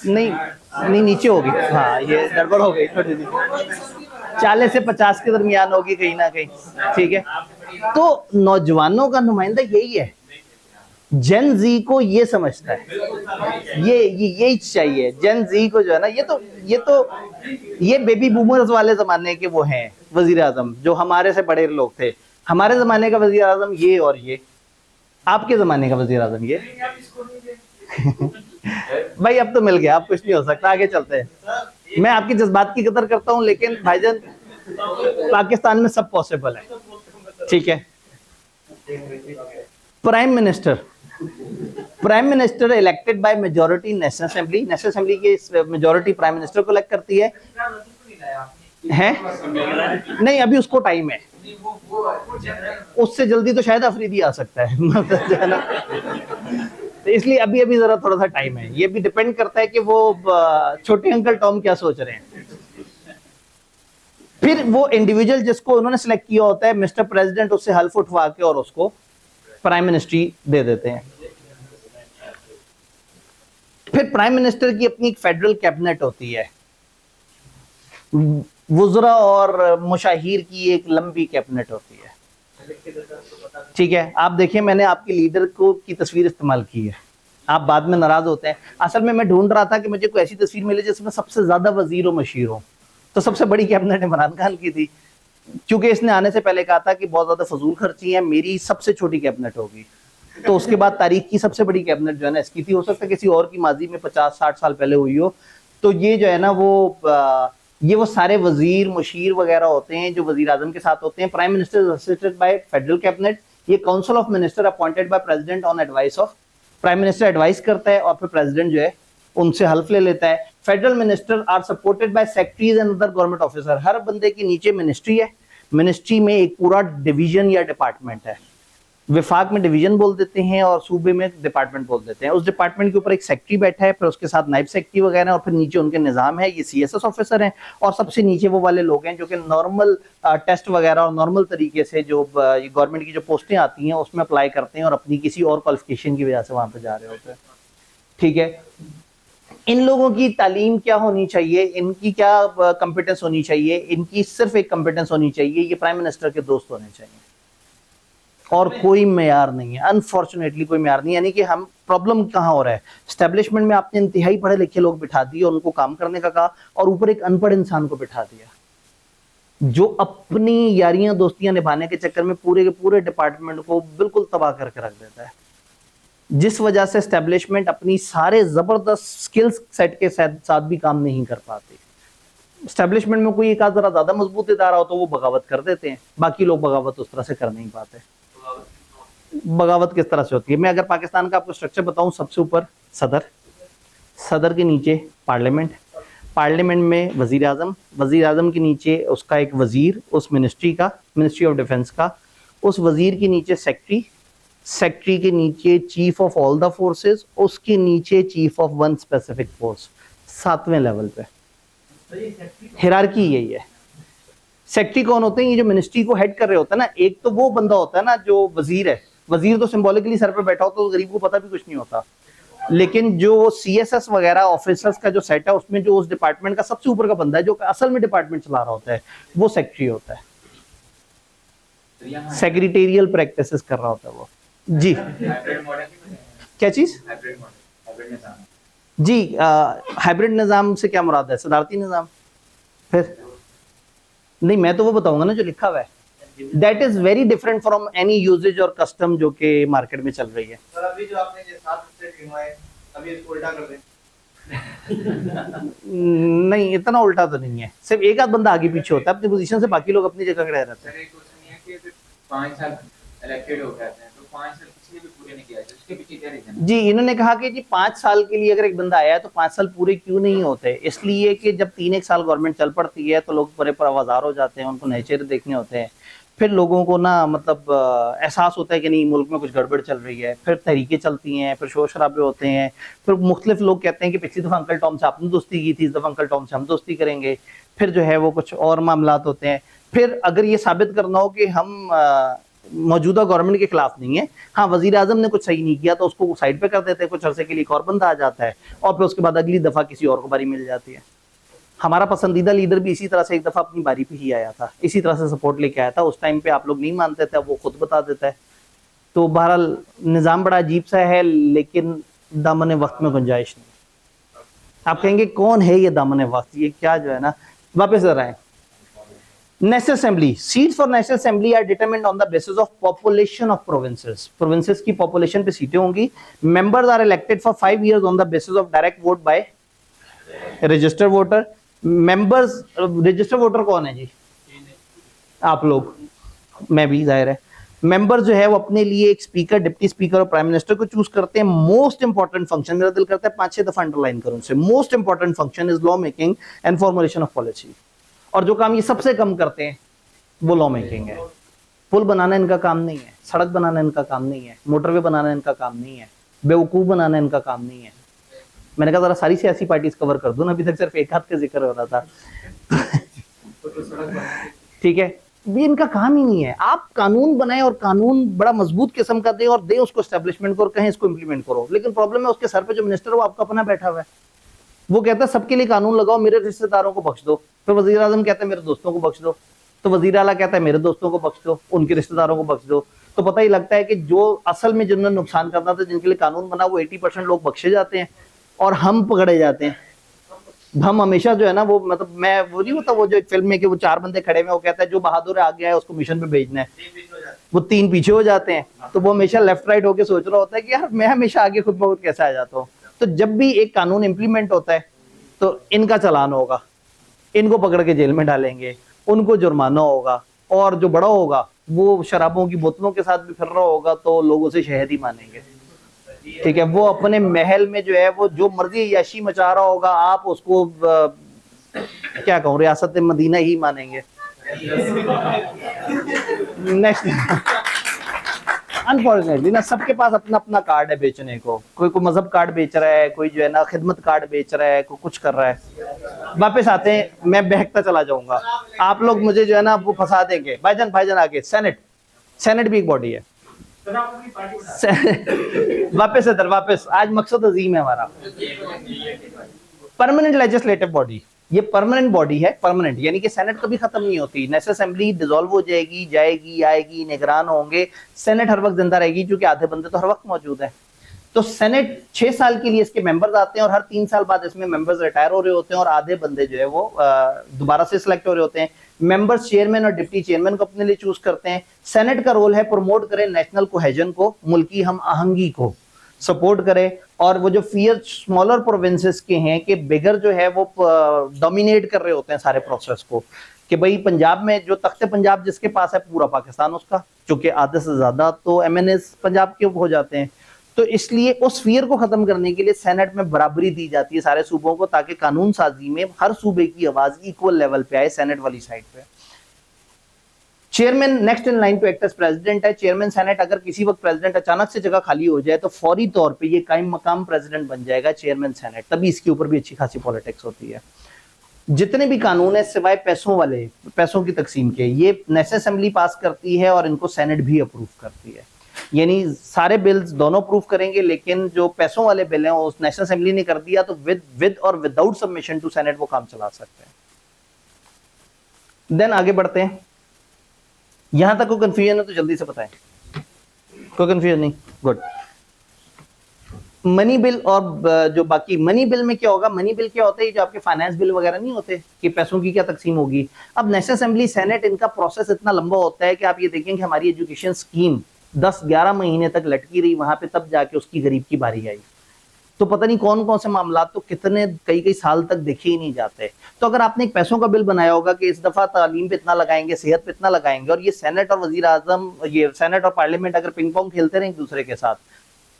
नहीं नीचे होगी। हाँ ये गड़बड़ हो गई थोड़ी सी, 40 से 50 के दरमियान होगी कहीं ना कहीं, ठीक है। तो नौजवानों का नुमाइंदा यही है, जेन जी को ये समझता है, यही चाहिए जेन जी को, जो है ना। ये बेबी बूमर्स वाले जमाने के वो हैं वजीर आजम, जो हमारे से बड़े लोग थे। हमारे जमाने का वजीर आजम ये, और ये आपके जमाने का वजीर आजम ये भाई अब तो मिल गया, अब कुछ नहीं हो सकता, आगे चलते हैं। मैं आपकी जज्बात की कदर करता हूं, लेकिन भाईजान पाकिस्तान में सब पॉसिबल है, ठीक है। Prime minister elected by majority national assembly की मेजॉरिटी प्राइम मिनिस्टर को इलेक्ट करती है नहीं अभी उसको टाइम है, उससे जल्दी तो शायद अफरीदी आ सकता है ना। तो इसलिए अभी जरा थोड़ा सा टाइम है। ये भी डिपेंड करता है कि वो छोटे अंकल टॉम क्या सोच रहे हैं। फिर वो इंडिविजुअल जिसको उन्होंने सिलेक्ट किया होता है, मिस्टर प्रेसिडेंट उससे हल्फ उठवा के और उसको प्राइम मिनिस्ट्री दे देते हैं। फिर प्राइम मिनिस्टर की अपनी एक फेडरल कैबिनेट होती है, वुज़रा और मुशाहिर की एक लंबी कैबिनेट होती है, ठीक है। आप देखिए मैंने आपके लीडर को की तस्वीर इस्तेमाल की है, आप बाद में नाराज होते हैं। असल में मैं ढूंढ रहा था कि मुझे कोई ऐसी तस्वीर मिले जिसमें सबसे ज्यादा वजीर मशीर हो, तो सबसे बड़ी कैबिनेट इमरान खान की थी, क्योंकि इसने आने से पहले कहा था कि बहुत ज्यादा फजूल खर्ची है, मेरी सबसे छोटी कैबिनेट होगी। तो उसके बाद तारीख की सबसे बड़ी कैबिनेट जो है ना इसकी थी। हो सकता है किसी और की माजी में 50-60 साल पहले हुई हो। तो ये जो है ना वो सारे वजीर मुशीर वगैरह होते हैं जो वजीर आजम के साथ होते हैं। Prime minister assisted by federal cabinet. ये council of minister appointed by president on advice of prime minister, advice करता है और फिर प्रेसिडेंट जो है उनसे हल्फ ले लेता है। Federal minister are supported by secretaries and other government officer. हर बंदे के नीचे मिनिस्ट्री है, मिनिस्ट्री में एक पूरा डिवीजन या डिपार्टमेंट है। विफाक में डिवीजन बोल देते हैं और सूबे में डिपार्टमेंट बोल देते हैं। उस डिपार्टमेंट के ऊपर एक सेक्रेटरी बैठा है, फिर उसके साथ नायब सेक्रेटरी वगैरह, और फिर नीचे उनके निजाम है। ये सीएसएस ऑफिसर हैं और सबसे नीचे वो वाले लोग हैं जो कि नॉर्मल टेस्ट वगैरह और नॉर्मल तरीके से जो गवर्नमेंट की जो पोस्टें आती हैं उसमें अप्लाई करते हैं और अपनी किसी और क्वालिफिकेशन की वजह से वहां पर जा रहे होते हैं, ठीक है। इन लोगों की तालीम क्या होनी चाहिए, इनकी क्या कंपिटेंस होनी चाहिए, इनकी सिर्फ एक कंपिटेंस होनी चाहिए, ये प्राइम मिनिस्टर के दोस्त होने चाहिए और कोई मेयार नहीं है। अनफॉर्चुनेटली कोई मेयार नहीं है। यानी कि हम प्रॉब्लम कहाँ हो रहा है, स्टैब्लिशमेंट में आपने इंतहाई पढ़े लिखे लोग बिठा दिए और उनको काम करने का कहा, और ऊपर एक अनपढ़ इंसान को बिठा दिया जो अपनी यारियां दोस्तियां निभाने के चक्कर में पूरे के पूरे डिपार्टमेंट को बिल्कुल तबाह करके रख देता है, जिस वजह से स्टैब्लिशमेंट अपनी सारे जबरदस्त स्किल्स सेट के साथ भी काम नहीं कर पाती। स्टैब्लिशमेंट में कोई एक आध जरा ज्यादा मजबूत इदारा हो तो वो बगावत कर देते हैं, बाकी लोग बगावत उस तरह से कर नहीं पाते। बगावत किस तरह से होती है? मैं अगर पाकिस्तान का आपको स्ट्रक्चर बताऊं, सबसे ऊपर सदर, सदर के नीचे पार्लियामेंट, पार्लियामेंट में वजीर आजम, वजीर आजम के नीचे उसका एक वजीर उस मिनिस्ट्री का, मिनिस्ट्री ऑफ डिफेंस का, उस वजीर के नीचे सेक्रेटरी, सेक्रेटरी के नीचे chief of all the forces, उसके नीचे chief of one specific force, 7वें लेवल पे। हिरार्की यही है। सेक्रेटरी कौन होते हैं? ये जो मिनिस्ट्री को हेड कर रहे होते हैं ना, एक तो वो बंदा होता है ना जो वजीर है, वजीर तो सिंबॉलिकली सर पे बैठा होता है, तो गरीब को पता भी कुछ नहीं होता, लेकिन जो सीएसएस वगैरह ऑफिसर्स का जो सेट है उसमें जो उस डिपार्टमेंट का सबसे ऊपर का बंदा है जो असल में डिपार्टमेंट चला रहा होता है, वो सेक्रेटरी होता है, सेक्रेटेरियल प्रैक्टिसेस कर रहा होता है वो। जी क्या चीज? जी हाइब्रिड निजाम से क्या मुराद है? सदारती निजाम? फिर नहीं, मैं तो वो बताऊंगा ना जो लिखा हुआ है। That is very different from any uses और कस्टम जो कि मार्केट में चल रही है। सर अभी जो आपने ये 7 स्टेट गिनवाए, अभी इसको उल्टा कर दें। नहीं, इतना उल्टा तो नहीं है, सिर्फ एक आध बंदा आगे पीछे होता है अपनी पोजीशन से, बाकी लोग अपनी जगह खड़े रहते हैं। 5 साल इलेक्टेड हो जाते हैं तो 5 साल किसी ने भी पूरे नहीं किया, उसके पीछे क्या रीजन? जी इन्होंने कहा कि जी 5 साल के लिए अगर एक बंदा आया है तो 5 साल पूरे क्यों नहीं होते? इसलिए कि जब 3 साल गवर्नमेंट चल पड़ती है तो लोग बड़े आवाजार हो जाते हैं, उनको नए चेहरे देखने होते हैं, फिर लोगों को ना मतलब एहसास होता है कि नहीं मुल्क में कुछ गड़बड़ चल रही है, फिर तहरीकें चलती हैं, फिर शोर शराबे होते हैं, फिर मुख्तलिफ लोग कहते हैं कि पिछली दफ़ा अंकल टॉम से आपने दोस्ती की थी, इस दफ़ा अंकल टॉम से हम दोस्ती करेंगे, फिर जो है वो कुछ और मामलात होते हैं। फिर अगर ये साबित करना हो कि हम मौजूदा गवर्नमेंट के खिलाफ नहीं है, हाँ वजीर आजम ने कुछ सही नहीं किया तो उसको साइड पे कर देते हैं, कुछ अरसे के लिए एक और बंदा आ जाता है और फिर उसके बाद अगली दफ़ा किसी और को बारी मिल जाती है। हमारा पसंदीदा लीडर भी इसी तरह से एक दफ़ा अपनी बारी पे ही आया था, इसी तरह से सपोर्ट लेके आया था, उस टाइम पे आप लोग नहीं मानते थे, अब वो खुद बता देता है। तो बहरहाल निज़ाम बड़ा अजीब सा है, लेकिन दामन वक्त में गुंजाइश नहीं। आप कहेंगे कौन है ये दामन वक्त, ये क्या जो है ना, वापस आ रहा है। National assembly, seats for national assembly are determined on the basis of population of provinces, provinces की पॉपुलेशन पे सीटें होंगी। Members are elected for 5 years on the basis of direct vote by registered voter. Members, registered voter कौन है जी? आप लोग, मैं भी, जाहिर है। मेंबर जो है वो अपने लिए एक स्पीकर, डिप्टी स्पीकर और प्राइम मिनिस्टर को चूज करते हैं। मोस्ट इंपॉर्टेंट फंक्शन, मेरा दिल करता है 5-6 दफा अंडरलाइन करूं उनसे, most important function is law making and formulation of policy. और जो काम ये सबसे कम करते हैं वो लॉ मेकिंग है। पुल बनाना इनका काम नहीं है, सड़क बनाना इनका काम नहीं है, मोटरवे बनाना इनका काम नहीं है, बेवकूफ बनाना इनका काम नहीं है। मैंने कहा जरा सारी सियासी पार्टीज कवर कर दो ना, अभी तक सिर्फ एक हाथ का जिक्र हो रहा था। ठीक है, ये इनका काम ही नहीं है। आप कानून बनाएं और कानून बड़ा मजबूत किस्म का दें और दें उसको एस्टेब्लिशमेंट को और कहें इसको इंप्लीमेंट करो, लेकिन प्रॉब्लम है उसके सर पे जो मिनिस्टर है वो आपका अपना बैठा हुआ है, वो कहता है सबके लिए कानून लगाओ, मेरे रिश्तेदारों को बख्श दो। फिर वजीर आजम कहता है मेरे दोस्तों को बख्श दो, तो वजीर आला कहता है मेरे दोस्तों को बख्श दो, उनके रिश्तेदारों को बख्श दो। तो पता ही लगता है कि जो असल में जिन्होंने नुकसान करना था, जिनके लिए कानून बना, वो 80% लोग बख्शे जाते हैं और हम पकड़े जाते हैं। हम हमेशा जो है ना वो, मतलब मैं वो नहीं होता वो जो एक फिल्म में कि वो 4 बंदे खड़े में, वो कहता है जो बहादुर आ गया है उसको मिशन पे भेजना है, वो 3 पीछे हो जाते हैं। तो वो हमेशा लेफ्ट राइट होके सोच रहा होता है कि यार मैं हमेशा आगे खुद ब खुद कैसे आ जाता हूँ। तो जब भी एक कानून इंप्लीमेंट होता है तो इनका चालान होगा, इनको पकड़ के जेल में डालेंगे, उनको जुर्माना होगा, और जो बड़ा होगा वो शराबों की बोतलों के साथ भी फिर रहा होगा तो लोगों से शहद ही मानेंगे। ठीक है, वो अपने महल में जो है वो जो मर्जी याशी मचा रहा होगा, आप उसको क्या कहूँ, रियासत मदीना ही मानेंगे। नेक्स्ट, अनफॉर्चुनेटली ना सबके पास अपना अपना कार्ड है बेचने को, कोई मजहब कार्ड बेच रहा है, कोई जो है ना खिदमत कार्ड बेच रहा है, कोई कुछ कर रहा है। वापस आते हैं, मैं बहकता चला जाऊंगा, आप लोग मुझे जो है ना वो फंसा देंगे। भाईजान आगे, सेनेट, सेनेट भी एक बॉडी है। वापस इधर, वापस, आज मकसद अजीम है हमारा। परमानेंट लेजिस्लेटिव बॉडी, ये परमानेंट बॉडी है, परमानेंट यानी कि सेनेट कभी खत्म नहीं होती। नेशनल असेंबली डिसॉल्व हो जाएगी, जाएगी, आएगी, निगरान होंगे, सेनेट हर वक्त जिंदा रहेगी क्योंकि आधे बंदे तो हर वक्त मौजूद है। तो सेनेट 6 साल के लिए इसके मेंबर्स आते हैं और हर 3 साल बाद इसमें मेंबर्स रिटायर हो रहे होते हैं और आधे बंदे जो है वो दोबारा से सिलेक्ट हो रहे होते हैं। मेंबर्स चेयरमैन और डिप्टी चेयरमैन को अपने लिए चूज करते हैं। सेनेट का रोल है प्रमोट करें नेशनल कोहेजन को, मुल्की हम आहंगी को। सपोर्ट करे। और वो जो फियर स्मॉलर प्रोविंसेस के हैं कि बिगर जो है वो डोमिनेट कर रहे होते हैं सारे प्रोसेस को, कि भाई पंजाब में जो तख्ते पंजाब जिसके पास है पूरा पाकिस्तान उसका, क्योंकि आधे से ज्यादा तो एमएनएस पंजाब के हो जाते हैं। तो इसलिए उस फियर को खत्म करने के लिए सेनेट में बराबरी दी जाती है सारे सूबों को, ताकि कानून साजी में हर सूबे की आवाज इक्वल लेवल पे आए सेनेट वाली साइड पे। Chairman next in line to act as president है चेयरमैन सेनेट। अगर किसी वक्त प्रेसिडेंट अचानक से जगह खाली हो जाए तो फौरी तौर पे ये कायम मकाम प्रेसिडेंट बन जाएगा चेयरमैन सेनेट, तभी इसके ऊपर भी अच्छी खासी पॉलिटिक्स होती है। जितने भी कानून है सिवाय पैसों वाले, पैसों की तकसीम के, ये नेशनल असेंबली पास करती है और इनको सेनेट भी अप्रूव करती है। यानी सारे बिल्स दोनों अप्रूव करेंगे, लेकिन जो पैसों वाले बिल हैं उस नेशनल असेंबली ने कर दिया तो विद और विदाउट सबमिशन टू सेनेट वो काम चला सकते हैं। देन आगे बढ़ते हैं। यहां तक कोई कंफ्यूजन है तो जल्दी से बताएं। कोई कंफ्यूजन नहीं? गुड। मनी बिल और जो बाकी मनी बिल में क्या होगा, मनी बिल क्या होता है, जो आपके फाइनेंस बिल वगैरह नहीं होते कि पैसों की क्या तकसीम होगी। अब नेशनल असेंबली सेनेट इनका प्रोसेस इतना लंबा होता है कि आप ये देखें कि हमारी एजुकेशन स्कीम 10-11 महीने तक लटकी रही वहां पे, तब जाके उसकी गरीब की बारी आई। तो पता नहीं कौन कौन से मामला तो कितने कई साल तक देखे ही नहीं जाते। तो अगर आपने एक पैसों का बिल बनाया होगा कि इस दफा तालीम पे इतना लगाएंगे, सेहत पे इतना लगाएंगे, और ये सेनेट और वजीर आजम, ये सेनेट और पार्लियामेंट अगर पिंग पोंग खेलते रहे एक दूसरे के साथ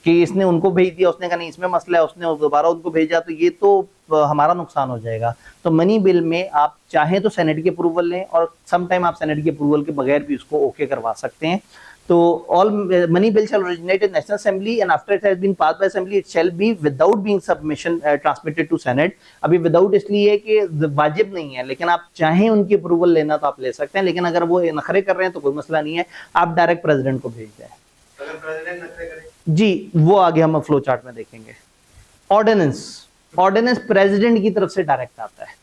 कि इसने उनको भेज दिया, उसने कहा नहीं इसमें मसला है, उसने दोबारा उनको भेजा, तो ये तो हमारा नुकसान हो जाएगा। तो मनी बिल में आप चाहें तो सेनेट की अप्रूवल लें, और सम टाइम आप सेनेट की अप्रूवल के बगैर भी उसको ओके करवा सकते हैं। तो all money bill shall originate in National Assembly and after it has been passed by Assembly it shall be without being submission transmitted to Senate। अभी विदाउट इसलिए है कि वाजिब नहीं है, लेकिन आप चाहें उनकी अप्रूवल लेना तो आप ले सकते हैं, लेकिन अगर वो नखरे कर रहे हैं तो कोई मसला नहीं है, आप डायरेक्ट प्रेसिडेंट को भेज दें। अगर प्रेसिडेंट नखरे करे जी, वो आगे हम फ्लो चार्ट में देखेंगे। ऑर्डिनेंस प्रेसिडेंट की तरफ से डायरेक्ट आता है।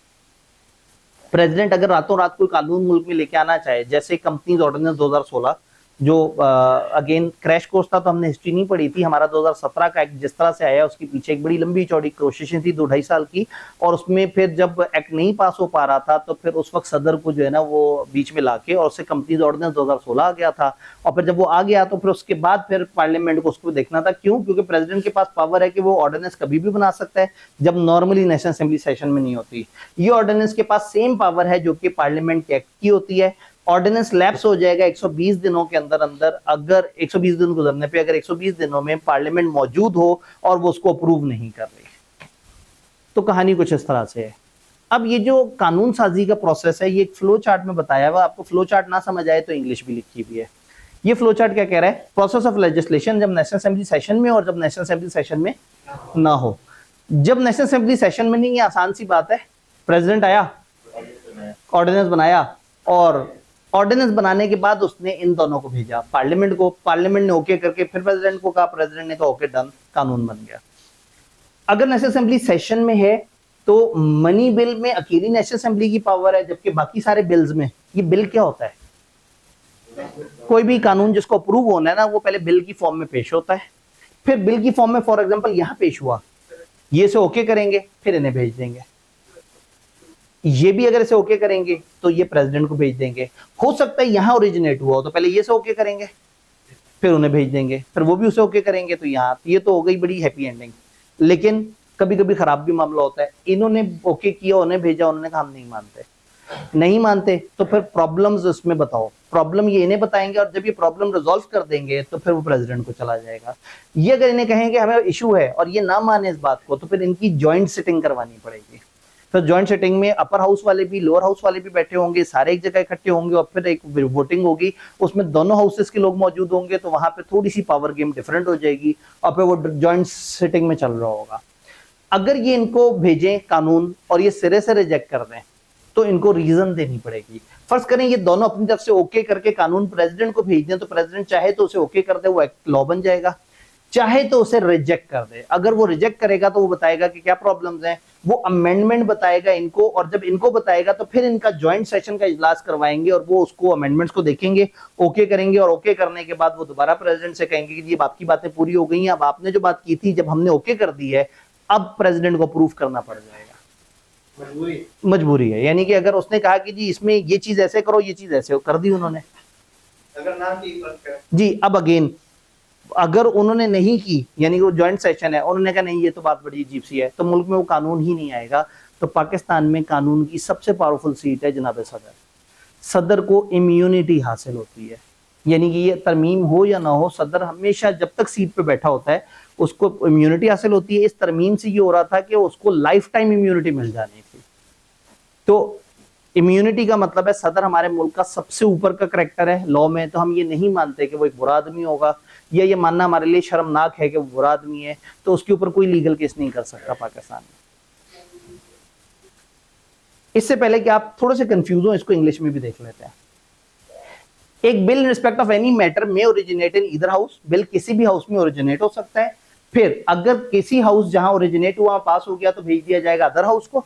प्रेसिडेंट अगर रातों रात कोई कानून मुल्क में लेके आना चाहे, जैसे कंपनीज ऑर्डिनेंस 2016 जो अगेन क्रैश कोर्स था, तो हमने हिस्ट्री नहीं पढ़ी थी, हमारा 2017 का एक्ट जिस तरह से आया उसके पीछे एक बड़ी लंबी चौड़ी कोशिशें थी 2-2.5 साल की, और उसमें फिर जब एक्ट नहीं पास हो पा रहा था तो फिर उस वक्त सदर को जो है ना वो बीच में लाके और उससे कंपनीज ऑर्डिनेंस 2016 आ गया था। और फिर जब वो आ गया तो फिर उसके बाद फिर पार्लियामेंट को उसको देखना था। क्यों? क्योंकि प्रेसिडेंट के पास पावर है कि वो ऑर्डिनेंस कभी भी बना सकता है जब नॉर्मली नेशनल असेंबली सेशन में नहीं होती। ये ऑर्डिनेंस के पास सेम पावर है जो कि पार्लियामेंट के एक्ट की होती है। ऑर्डिनेंस लैप्स हो जाएगा 120 दिनों के अंदर अंदर, अगर 120 दिन गुजरने पे अगर 120 दिनों में पार्लियामेंट मौजूद हो और वो उसको अप्रूव नहीं कर रही। तो कहानी कुछ इस तरह से है। अब ये जो कानून साजी का प्रोसेस है, ये एक फ्लो चार्ट में बताया हुआ, आपको फ्लो चार्ट ना समझ आए तो इंग्लिश भी लिखी हुई है। ये फ्लो चार्ट क्या कह रहा है? प्रोसेस ऑफ लेजिस्लेशन जब नेशनल असेंबली सेशन में और जब नेशनल असेंबली सेशन में ना हो। जब नेशनल असेंबली सेशन में नहीं, आसान सी बात है, प्रेसिडेंट आया, ऑर्डिनेंस बनाया, और ऑर्डिनेंस बनाने के बाद उसने इन दोनों को भेजा पार्लियामेंट को, पार्लियामेंट ने ओके करके फिर प्रेसिडेंट को कहा, प्रेसिडेंट ने कहा ओके डन, कानून बन गया। अगर नेशनल असेंबली सेशन में है तो मनी बिल में अकेली नेशनल असेंबली की पावर है, जबकि बाकी सारे बिल्स में, ये बिल क्या होता है? कोई भी कानून जिसको अप्रूव होना है ना, वो पहले बिल की फॉर्म में पेश होता है, फिर बिल की फॉर्म में फॉर एग्जांपल यहां पेश हुआ, ये से ओके करेंगे, फिर इन्हें भेज देंगे। ये भी अगर इसे ओके करेंगे तो ये प्रेसिडेंट को भेज देंगे। हो सकता है यहां ओरिजिनेट हुआ हो तो पहले ये से ओके करेंगे, फिर उन्हें भेज देंगे, फिर वो भी उसे ओके करेंगे, तो यहाँ ये तो हो गई बड़ी हैप्पी एंडिंग। लेकिन कभी कभी खराब भी मामला होता है, इन्होंने ओके किया, उन्हें भेजा, उन्होंने कहा हम नहीं मानते, तो फिर प्रॉब्लम्स उसमें बताओ, प्रॉब्लम ये इन्हें बताएंगे, और जब ये प्रॉब्लम रिजॉल्व कर देंगे तो फिर वो प्रेसिडेंट को चला जाएगा। ये अगर इन्हें कहेंगे हमें इशू है और ये ना माने इस बात को, तो फिर इनकी ज्वाइंट सिटिंग करवानी पड़ेगी। तो ज्वाइंट सिटिंग में अपर हाउस वाले भी लोअर हाउस वाले भी बैठे होंगे, सारे एक जगह इकट्ठे होंगे, और फिर एक वोटिंग होगी, उसमें दोनों हाउसेस के लोग मौजूद होंगे, तो वहां पे थोड़ी सी पावर गेम डिफरेंट हो जाएगी, और फिर वो ज्वाइंट सिटिंग में चल रहा होगा। अगर ये इनको भेजें कानून और ये सिरे से रिजेक्ट कर दें तो इनको रीजन देनी पड़ेगी। फर्ज करें ये दोनों अपनी तरफ से ओके करके कानून प्रेसिडेंट को भेज दें, तो प्रेसिडेंट चाहे तो उसे ओके कर दे, वो एक्ट लॉ बन जाएगा, चाहे तो उसे रिजेक्ट कर दे। अगर वो रिजेक्ट करेगा तो वो बताएगा कि क्या प्रॉब्लम्स हैं, वो अमेंडमेंट बताएगा इनको, और जब इनको बताएगा तो फिर इनका ज्वाइंट सेशन का इजलास करवाएंगे और वो उसको अमेंडमेंट्स को देखेंगे, ओके करेंगे, और ओके करने के बाद वो दोबारा प्रेसिडेंट से कहेंगे कि ये आपकी बातें पूरी हो गई हैं, अब आपने जो बात की थी जब हमने ओके कर दी है, अब प्रेसिडेंट को प्रूफ करना पड़ जाएगा। मजबूरी है, यानी कि अगर उसने कहा कि जी इसमें ये चीज ऐसे करो, ये चीज ऐसे कर दी उन्होंने, अगर ना की जी। अब अगेन अगर उन्होंने नहीं की, यानी कि वो ज्वाइंट सेशन है, उन्होंने कहा नहीं ये तो बात बड़ी अजीब सी है, तो मुल्क में वो कानून ही नहीं आएगा। तो पाकिस्तान में कानून की सबसे पावरफुल सीट है जनाब सदर। सदर को इम्यूनिटी हासिल होती है, यानी कि ये तरमीम हो या ना हो, सदर हमेशा जब तक सीट पे बैठा होता है उसको इम्यूनिटी हासिल होती है। इस तरमीम से ये हो रहा था कि उसको लाइफ टाइम इम्यूनिटी मिल जानी थी। तो इम्यूनिटी का मतलब है सदर हमारे मुल्क का सबसे ऊपर का करेक्टर है लॉ में, तो हम ये नहीं मानते कि वो एक बुरा आदमी होगा, या ये मानना हमारे लिए शर्मनाक है कि वो बुरा आदमी है, तो उसके ऊपर कोई लीगल केस नहीं कर सकता पाकिस्तान में। इससे पहले कि आप थोड़े से कंफ्यूज हो, इसको इंग्लिश में भी देख लेते हैं। एक bill in respect of any matter में originate in either house, bill किसी भी हाउस में ओरिजिनेट हो सकता है। फिर अगर किसी हाउस जहां ओरिजिनेट हुआ पास हो गया तो भेज दिया जाएगा अदर हाउस को।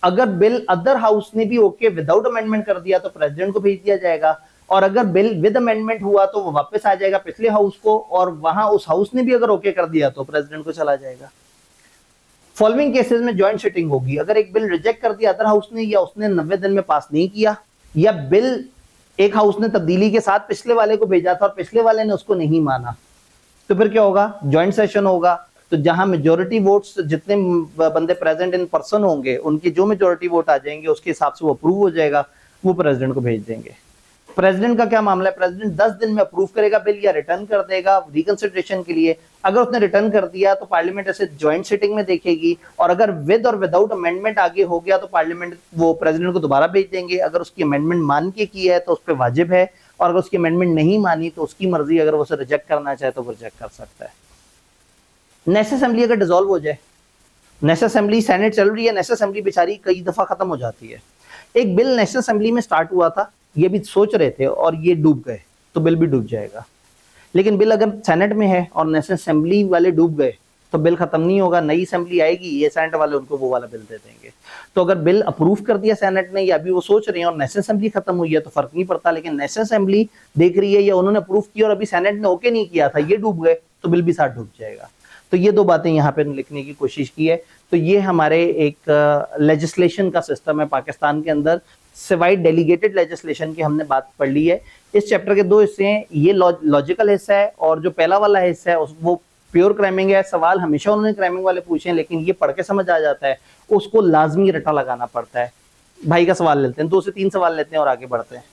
अगर बिल अदर हाउस ने भी ओके विदाउट अमेंडमेंट कर दिया तो प्रेसिडेंट को भेज दिया जाएगा, और अगर बिल विद अमेंडमेंट हुआ तो वो वापस आ जाएगा पिछले हाउस को, और वहां उस हाउस ने भी अगर ओके कर दिया तो प्रेसिडेंट को चला जाएगा। फॉलोइंग केसेस में ज्वाइंट सिटिंग होगी। अगर एक बिल रिजेक्ट कर दिया अदर हाउस ने, या उसने 90 दिन में पास नहीं किया, या बिल एक हाउस ने तब्दीली के साथ पिछले वाले को भेजा था और पिछले वाले ने उसको नहीं माना, तो फिर क्या होगा, ज्वाइंट सेशन होगा। तो जहां मेजोरिटी वोट्स, जितने बंदे प्रेजेंट इन पर्सन होंगे उनकी जो मेजोरिटी वोट आ जाएंगे उसके हिसाब से वो अप्रूव हो जाएगा, वो प्रेसिडेंट को भेज देंगे। प्रेसिडेंट का क्या मामला है, प्रेसिडेंट 10 दिन में अप्रूव करेगा बिल या रिटर्न कर देगा रिकंसिडरेशन के लिए। अगर उसने रिटर्न कर दिया तो पार्लियामेंट ऐसे ज्वाइंट सिटिंग में देखेगी, और अगर विद और विदाउट अमेंडमेंट आगे हो गया तो पार्लियामेंट वो प्रेसिडेंट को दोबारा भेज देंगे। अगर उसकी अमेंडमेंट मान के की है तो उस पर वाजिब है, और अगर उसकी अमेंडमेंट नहीं मानी तो उसकी मर्जी, अगर वो उसे रिजेक्ट करना चाहे तो वो रिजेक्ट कर सकता है। नेशनल असेंबली अगर डिसॉल्व हो जाए, नेशनल असेंबली सेनेट चल रही है, नेशनल असेंबली बेचारी कई दफा खत्म हो जाती है। एक बिल नेशनल असेंबली में स्टार्ट हुआ था, ये भी सोच रहे थे और ये डूब गए, तो बिल भी डूब जाएगा। लेकिन बिल अगर सेनेट में है और नेशनल असेंबली वाले डूब गए तो बिल खत्म नहीं होगा, नई असेंबली आएगी, ये सेनेट वाले उनको वो वाला बिल दे देंगे। तो अगर बिल अप्रूव कर दिया सेनेट ने, या अभी वो सोच रहे हैं और नेशनल असेंबली खत्म हुई है तो फर्क नहीं पड़ता, लेकिन नेशनल असेंबली देख रही है या उन्होंने अप्रूव किया और अभी सेनेट ने ओके नहीं किया था, ये डूब गए, तो बिल भी साथ डूब जाएगा। तो ये दो बातें यहाँ पे लिखने की कोशिश की है। तो ये हमारे एक लेजिस्लेशन का सिस्टम है पाकिस्तान के अंदर। सिवाय डेलीगेटेड लेजिस्लेशन की हमने बात पढ़ ली है। इस चैप्टर के दो हिस्से हैं, ये लॉजिकल हिस्सा है और जो पहला वाला हिस्सा है वो प्योर क्रैमिंग है। सवाल हमेशा उन्होंने क्रैमिंग वाले पूछे हैं, लेकिन ये पढ़ के समझ आ जाता है, उसको लाजमी रटा लगाना पड़ता है। भाई का सवाल लेते हैं, 2 से 3 सवाल लेते हैं और आगे बढ़ते हैं।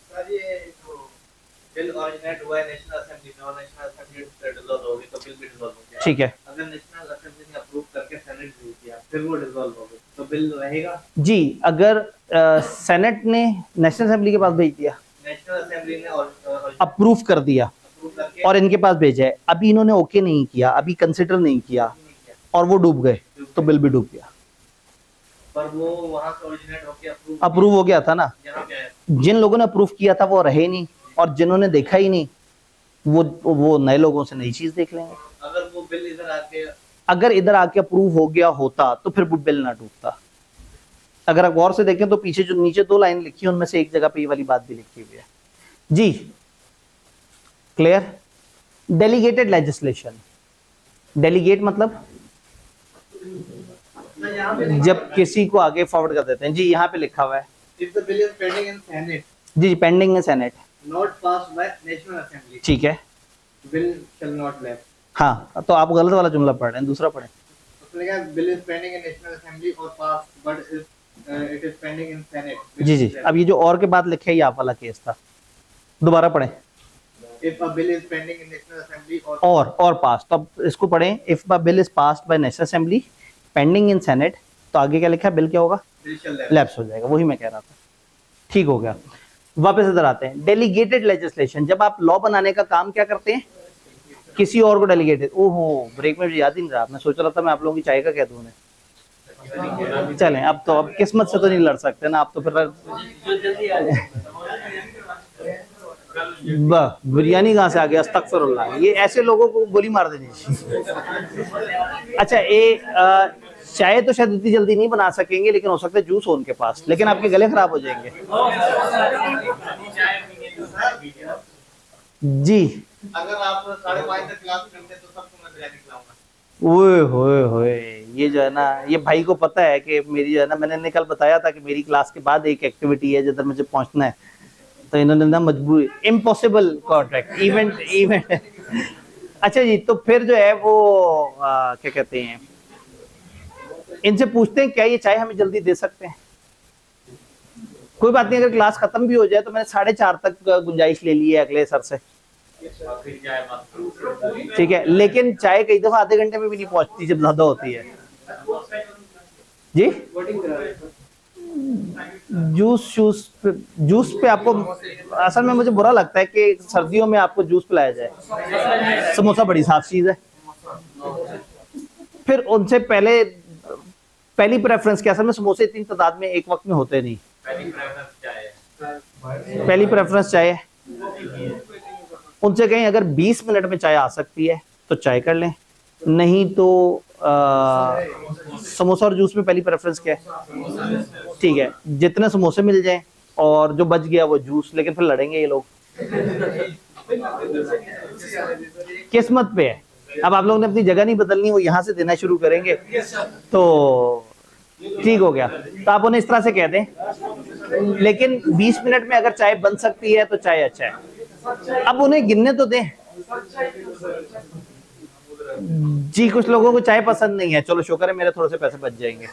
बिल ओरिजिनेट हुआ है नेशनल असेंबली में और नेशनल असेंबली डिसॉल्व हो गई तो बिल भी डिसॉल्व हो गया। ठीक है, अगर नेशनल असेंबली ने अप्रूव करके सेनेट भेज दिया फिर वो डिसॉल्व हो गई तो बिल रहेगा जी। अगर सेनेट ने नेशनल असेंबली के पास भेज दिया, नेशनल असेंबली ने अप्रूव कर दिया अप्रूव करके और इनके पास भेजा है, अभी इन्होंने ओके नहीं किया, अभी कंसिडर नहीं किया और वो डूब गए, तो बिल भी डूब गया। पर वो वहां से ओरिजिनेट होके अप्रूव हो गया था ना। यहाँ पे आया। जिन लोगों ने अप्रूव किया था वो रहे नहीं, और जिन्होंने देखा ही नहीं वो नए लोगों से नई चीज देख लेंगे। अगर वो बिल इधर आके अगर इधर आके अप्रूव हो गया होता तो फिर वो बिल ना डूबता। अगर आप गौर से देखें तो पीछे जो नीचे 2 लाइन लिखी है उनमें से एक जगह पे ये वाली बात भी लिखी हुई है जी। क्लियर। डेलीगेटेड लेजिस्लेशन, डेलीगेट मतलब जब किसी को आगे फॉरवर्ड कर देते हैं जी। यहाँ पे लिखा हुआ है if the bill is pending in senate जी, pending in senate, not passed by national assembly, ठीक है, बिल शैल नॉट लैप्स। हाँ, तो आप गलत वाला जुमला पढ़ रहे हैं, दूसरा पढ़े। उसने कहा bill is pending in national assembly और pass but it is pending in senate. जी जी, अब ये जो और के बाद लिखे ये आप वाला केस था, दोबारा पढ़ें। If a bill is pending in national assembly और पास, तो अब इसको पढ़ें। If a bill is passed by national assembly pending in senate, तो आगे क्या लिखा है, बिल क्या होगा, बिल शैल लैप्स हो जाएगा। वही मैं कह रहा था, ठीक हो गया। वापस इधर आते हैं। डेलीगेटेड लेजिस्लेशन, जब आप लॉ बनाने का काम क्या करते हैं, किसी और को डेलीगेटेड। ओहो, ब्रेक में याद ही नहीं रहा, मैं सोच रहा था मैं आप लोगों की चाय का कह दूं। चलें, अब तो अब किस्मत से तो नहीं लड़ सकते ना, आप तो फिर बिरयानी कहाँ से आ गया, अस्तगफिरुल्लाह। ये ऐसे लोगों को गोली मार देनी चाहिए। अच्छा, चाय तो शायद इतनी जल्दी नहीं बना सकेंगे, लेकिन हो सकता है जूस हो उनके पास, लेकिन आपके गले खराब हो जाएंगे जी। अगर आप 5:30 तक क्लास करते तो सबको मैं बिरयानी खिलाऊंगा। ओए होए होए, ये जो है ना, ये भाई को पता है कि मेरी जो है ना, मैंने कल बताया था कि मेरी क्लास के बाद एक एक्टिविटी है जिधर मुझे पहुंचना है, तो इन्होंने ना मजबूरी, इम्पॉसिबल कॉन्ट्रैक्ट इवेंट अच्छा जी, तो फिर जो है वो क्या कहते हैं, इनसे पूछते हैं क्या ये चाय हमें जल्दी दे सकते हैं? कोई बात नहीं, अगर क्लास खत्म भी हो जाए तो मैंने 4:30 तक गुंजाइश ले ली है अगले सर से, ठीक है, लेकिन चाय कई दफा आधे घंटे में भी नहीं पहुंचती जब ज्यादा होती है जी। जूस पे आपको असल में मुझे बुरा लगता है कि सर्दियों में आपको जूस पिलाया जाए। समोसा बड़ी साफ चीज है। फिर उनसे पहली प्रेफरेंस क्या, असल में समोसे इतनी तादाद में एक वक्त में होते नहीं। पहली प्रेफरेंस चाय है। उनसे कहें अगर 20 मिनट में चाय आ सकती है तो चाय कर लें, नहीं तो समोसा और जूस में पहली प्रेफरेंस क्या है? ठीक है, जितने समोसे मिल जाएं और जो बच गया वो जूस, लेकिन फिर लड़ेंगे ये लोग। किस्मत पे है। अब आप लोगों ने अपनी जगह नहीं बदलनी, वो यहां से देना शुरू करेंगे तो ठीक हो गया। तो आप उन्हें इस तरह से कह दें, लेकिन 20 मिनट में अगर चाय बन सकती है तो चाय अच्छा है। अब उन्हें गिनने तो दें जी। कुछ लोगों को चाय पसंद नहीं है, चलो शुक्र है मेरे थोड़े से पैसे बच जाएंगे,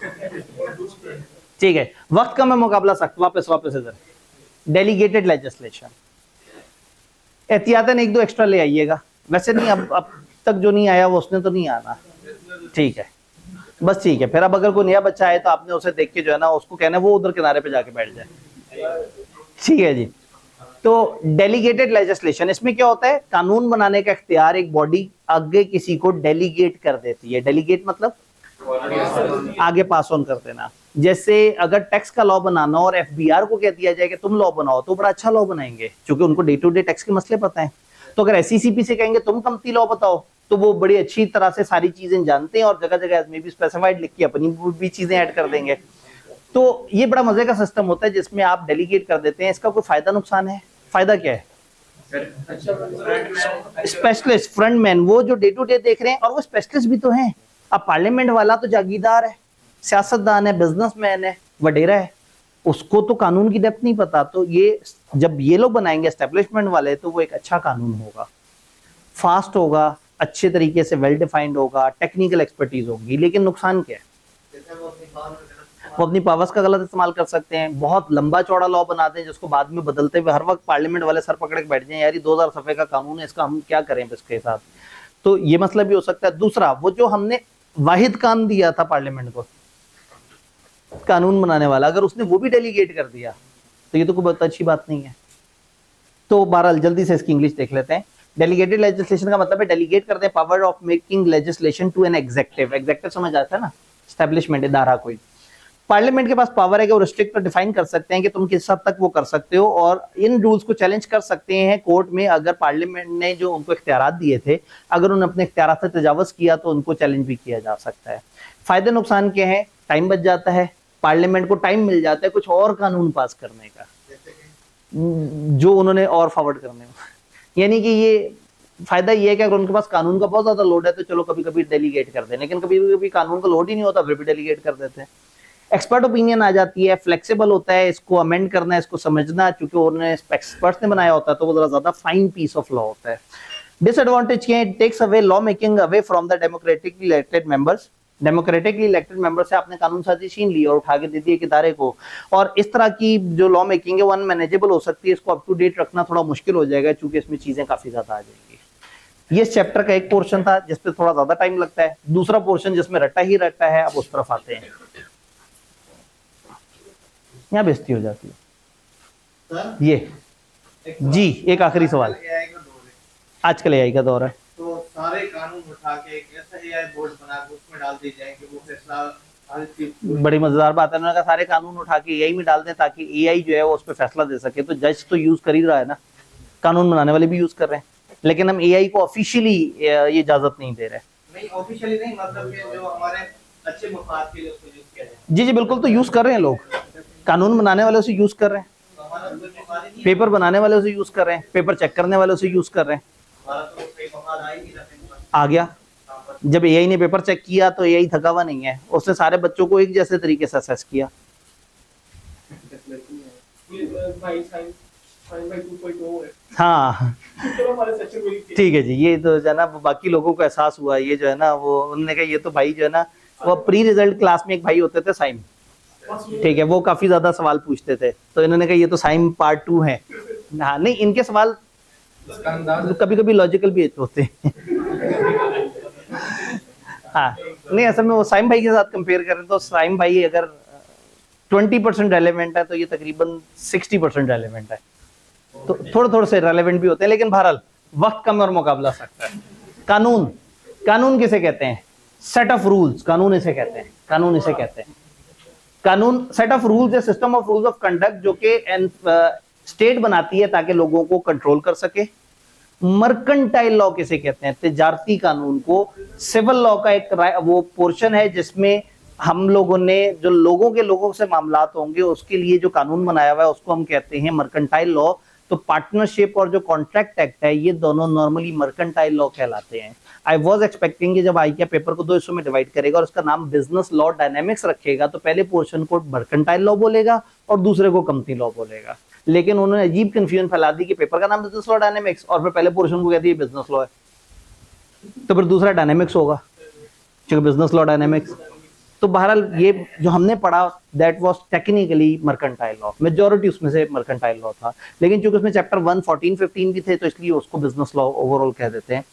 ठीक है। वक्त का मैं मुकाबला सख्त, वापस इधर। डेलीगेटेड लेजिस्लेशन, एहतियातन 1-2 एक्स्ट्रा ले आइएगा। वैसे नहीं, अब तक जो नहीं आया वो उसने तो नहीं आना, ठीक है, बस ठीक है। फिर अब अगर कोई नया बच्चा आए तो आपने उसे देख के जो है ना उसको कहना है वो उधर किनारे पे जाके बैठ जाए, ठीक है जी। तो डेलीगेटेड लेजिस्लेशन, इसमें क्या होता है, कानून बनाने का इख्तियार एक बॉडी आगे किसी को डेलीगेट कर देती है। डेलीगेट मतलब आगे पास ऑन कर देना। जैसे अगर टैक्स का लॉ बनाना और एफबीआर को कह दिया जाए कि तुम लॉ बनाओ, तो बड़ा अच्छा लॉ बनाएंगे क्योंकि उनको डे टू डे टैक्स के मसले पता है। तो अगर एसईसीपी से कहेंगे तुम कम्पनी लॉ बताओ, तो वो बड़ी अच्छी तरह से सारी चीजें जानते हैं और जगह जगह में भी स्पेसिफाइड लिख के अपनी भी चीजें ऐड कर देंगे। तो ये बड़ा मजे का सिस्टम होता है जिसमें आप डेलीगेट कर देते हैं। इसका कोई फायदा नुकसान है? फायदा क्या है? स्पेशलिस्ट, फ्रंटमैन, वो जो डे टू डे देख रहे हैं, और वो स्पेशलिस्ट भी तो हैं। अब पार्लियामेंट वाला तो जागीरदार है, सियासतदान है, बिजनेसमैन है, वडेरा है, उसको तो कानून की डेप्थ नहीं पता। तो ये जब ये लोग बनाएंगे एस्टेब्लिशमेंट वाले, तो वो एक अच्छा कानून होगा, फास्ट होगा, अच्छे तरीके से वेल डिफाइंड होगा, टेक्निकल एक्सपर्टीज होगी। लेकिन नुकसान क्या है? वो अपनी पावर्स का गलत इस्तेमाल कर सकते हैं। बहुत लंबा चौड़ा लॉ बना दें जिसको बाद में बदलते हुए हर वक्त पार्लियामेंट वाले सर पकड़ के बैठ जाएं, यार ये 2000 सफ़े का कानून है, इसका हम क्या करें इसके साथ। तो ये मसला भी हो सकता है। दूसरा, वो जो हमने वाहिद काम दिया था पार्लियामेंट को कानून बनाने वाला, अगर उसने वो भी डेलीगेट कर दिया तो ये तो कोई बहुत अच्छी बात नहीं है। तो बहरहाल जल्दी से इसकी इंग्लिश देख लेते हैं। डेलीगेटेड लेजिस्लेशन का मतलब है डेलीगेट करते हैं power of making legislation to an executive. Executive समझ आता है ना, एस्टेब्लिशमेंट, इदारा कोई। पार्लियामेंट के पास पावर है कि वो रिस्ट्रिक्ट और डिफाइन कर सकते हैं कि तुम किस हद तक वो कर सकते हो, और इन रूल्स को चैलेंज कर सकते हैं कोर्ट में। अगर पार्लियामेंट ने जो उनको इख्तियारात दिए थे, अगर उन्होंने अपने इख्तियारात से तजावुज़ किया तो उनको चैलेंज भी किया जा सकता है। फायदे नुकसान क्या है? टाइम बच जाता है, पार्लियामेंट को टाइम मिल जाता है कुछ और कानून पास करने का जो उन्होंने और फॉरवर्ड करने में। यानी कि ये फायदा ये है कि अगर उनके पास कानून का बहुत ज्यादा लोड है तो चलो कभी कभी डेलीगेट कर दें, लेकिन कभी कभी कानून का लोड ही नहीं होता फिर भी डेलीगेट कर देते हैं। एक्सपर्ट ओपिनियन आ जाती है, फ्लेक्सिबल होता है, इसको अमेंड करना है, इसको समझना, चूंकि उन्होंने एक्सपर्ट्स ने बनाया होता है तो वो जरा ज्यादा फाइन पीस ऑफ लॉ होता है। डिसएडवांटेज क्या है? It takes away law making away from the democratically elected members. Democratically elected member से आपने कानून साजी छीन ली और उठा के दे दी एक इदारे को, और इस तरह की जो लॉ मेकिंग है वो अनमैनेजेबल हो सकती है। इसको अप टू डेट रखना थोड़ा मुश्किल हो जाएगा क्योंकि इसमें चीजें काफी ज्यादा आ जाएंगी। ये चैप्टर का एक पोर्शन था जिसपे थोड़ा ज्यादा टाइम लगता है। दूसरा पोर्शन जिसमें रट्टा ही रट्टा है, अब उस तरफ आते हैं। यहाँ बेइज्जती हो जाती है। ये जी एक आखिरी सवाल, आजकल एआई का दौर है, तो सारे कानून उठा के एक ऐसा एआई बोर्ड बना के उसमें डाल दी जाए कि वो फैसला हर चीज। बड़ी मजेदार बात है। उन्होंने कहा सारे कानून उठा के एआई में डाल दें ताकि एआई जो है वो उस पर फैसला दे सके। तो जज तो यूज कर ही रहा है ना, कानून बनाने वाले भी यूज कर रहे हैं, लेकिन हम एआई को ऑफिशियली ये इजाजत नहीं दे रहे। नहीं ऑफिशियली नहीं, मतलब कि जो हमारे अच्छे मुफाद के लिए उसको यूज किया जाए। जी जी बिल्कुल, तो यूज कर रहे हैं लोग, कानून बनाने वाले उसे यूज कर रहे हैं, तो हमारा कोई मुफाद ही नहीं है। पेपर बनाने वाले उसे यूज कर रहे हैं, पेपर चेक करने वाले उसे यूज कर रहे हैं। हमारा तो कोई मुफाद आ ही नहीं रहा है। आ गया जब एआई ने पेपर चेक किया तो एआई थका हुआ नहीं है, उसने सारे बच्चों को एक जैसे तरीके से असेस किया। हाँ ठीक है जी, ये तो जो है ना वो बाकी लोगों को एहसास हुआ, ये जो है ना वो उन्होंने कहा ये तो भाई जो है ना वो प्री रिजल्ट क्लास में एक भाई होते थे साइम, ठीक है, वो काफी ज्यादा सवाल पूछते थे, तो इन्होंने कहा ये तो साइम पार्ट 2 है। हाँ नहीं, इनके सवाल कभी कभी लॉजिकल भी होते हैं। हाँ नहीं, असल में वो साइम भाई के साथ कंपेयर करें तो साइम भाई अगर 20% रेलेवेंट है तो ये तकरीबन 60% रेलेवेंट है, तो थोड़े थोड़े से रेलेवेंट भी होते हैं, लेकिन बहरहाल वक्त कम और मुकाबला सकता है। कानून, कानून किसे कहते हैं? सेट ऑफ रूल्स, कानून इसे कहते हैं, कानून इसे कहते हैं। कानून सेट ऑफ रूल्स या system of rules of conduct जो कि स्टेट बनाती है ताकि लोगों को कंट्रोल कर सके। मर्केंटाइल लॉ किसे कहते हैं? तिजारती कानून को। सिविल लॉ का एक वो पोर्शन है जिसमें हम लोगों ने जो लोगों से मामलात होंगे उसके लिए जो कानून बनाया हुआ है उसको हम कहते हैं मर्केंटाइल लॉ। तो पार्टनरशिप और जो कॉन्ट्रैक्ट एक्ट है ये दोनों नॉर्मली मर्केंटाइल लॉ कहलाते हैं। आई वाज एक्सपेक्टिंग कि जब आईकिया पेपर को 2 हिस्सों में डिवाइड करेगा और उसका नाम बिजनेस लॉ डायनेमिक्स रखेगा तो पहले पोर्शन को मर्केंटाइल लॉ बोलेगा और दूसरे को कंपनी लॉ बोलेगा, लेकिन उन्होंने अजीब कंफ्यूजन फैला दी कि पेपर का नाम बिजनेस लॉ डायनेमिक्स और फिर पहले पोर्शन को कहती है बिजनेस लॉ है, तो फिर दूसरा डायनेमिक्स होगा, क्योंकि बिजनेस लॉ डायनेमिक्स। तो बहरहाल ये जो हमने पढ़ा that was technically mercantile law, majority उसमें से मर्केंटाइल लॉ था, लेकिन चूंकि उसमें चैप्टर 1, 14, 15 भी थे तो इसलिए उसको बिजनेस लॉ ओवरऑल कह देते हैं।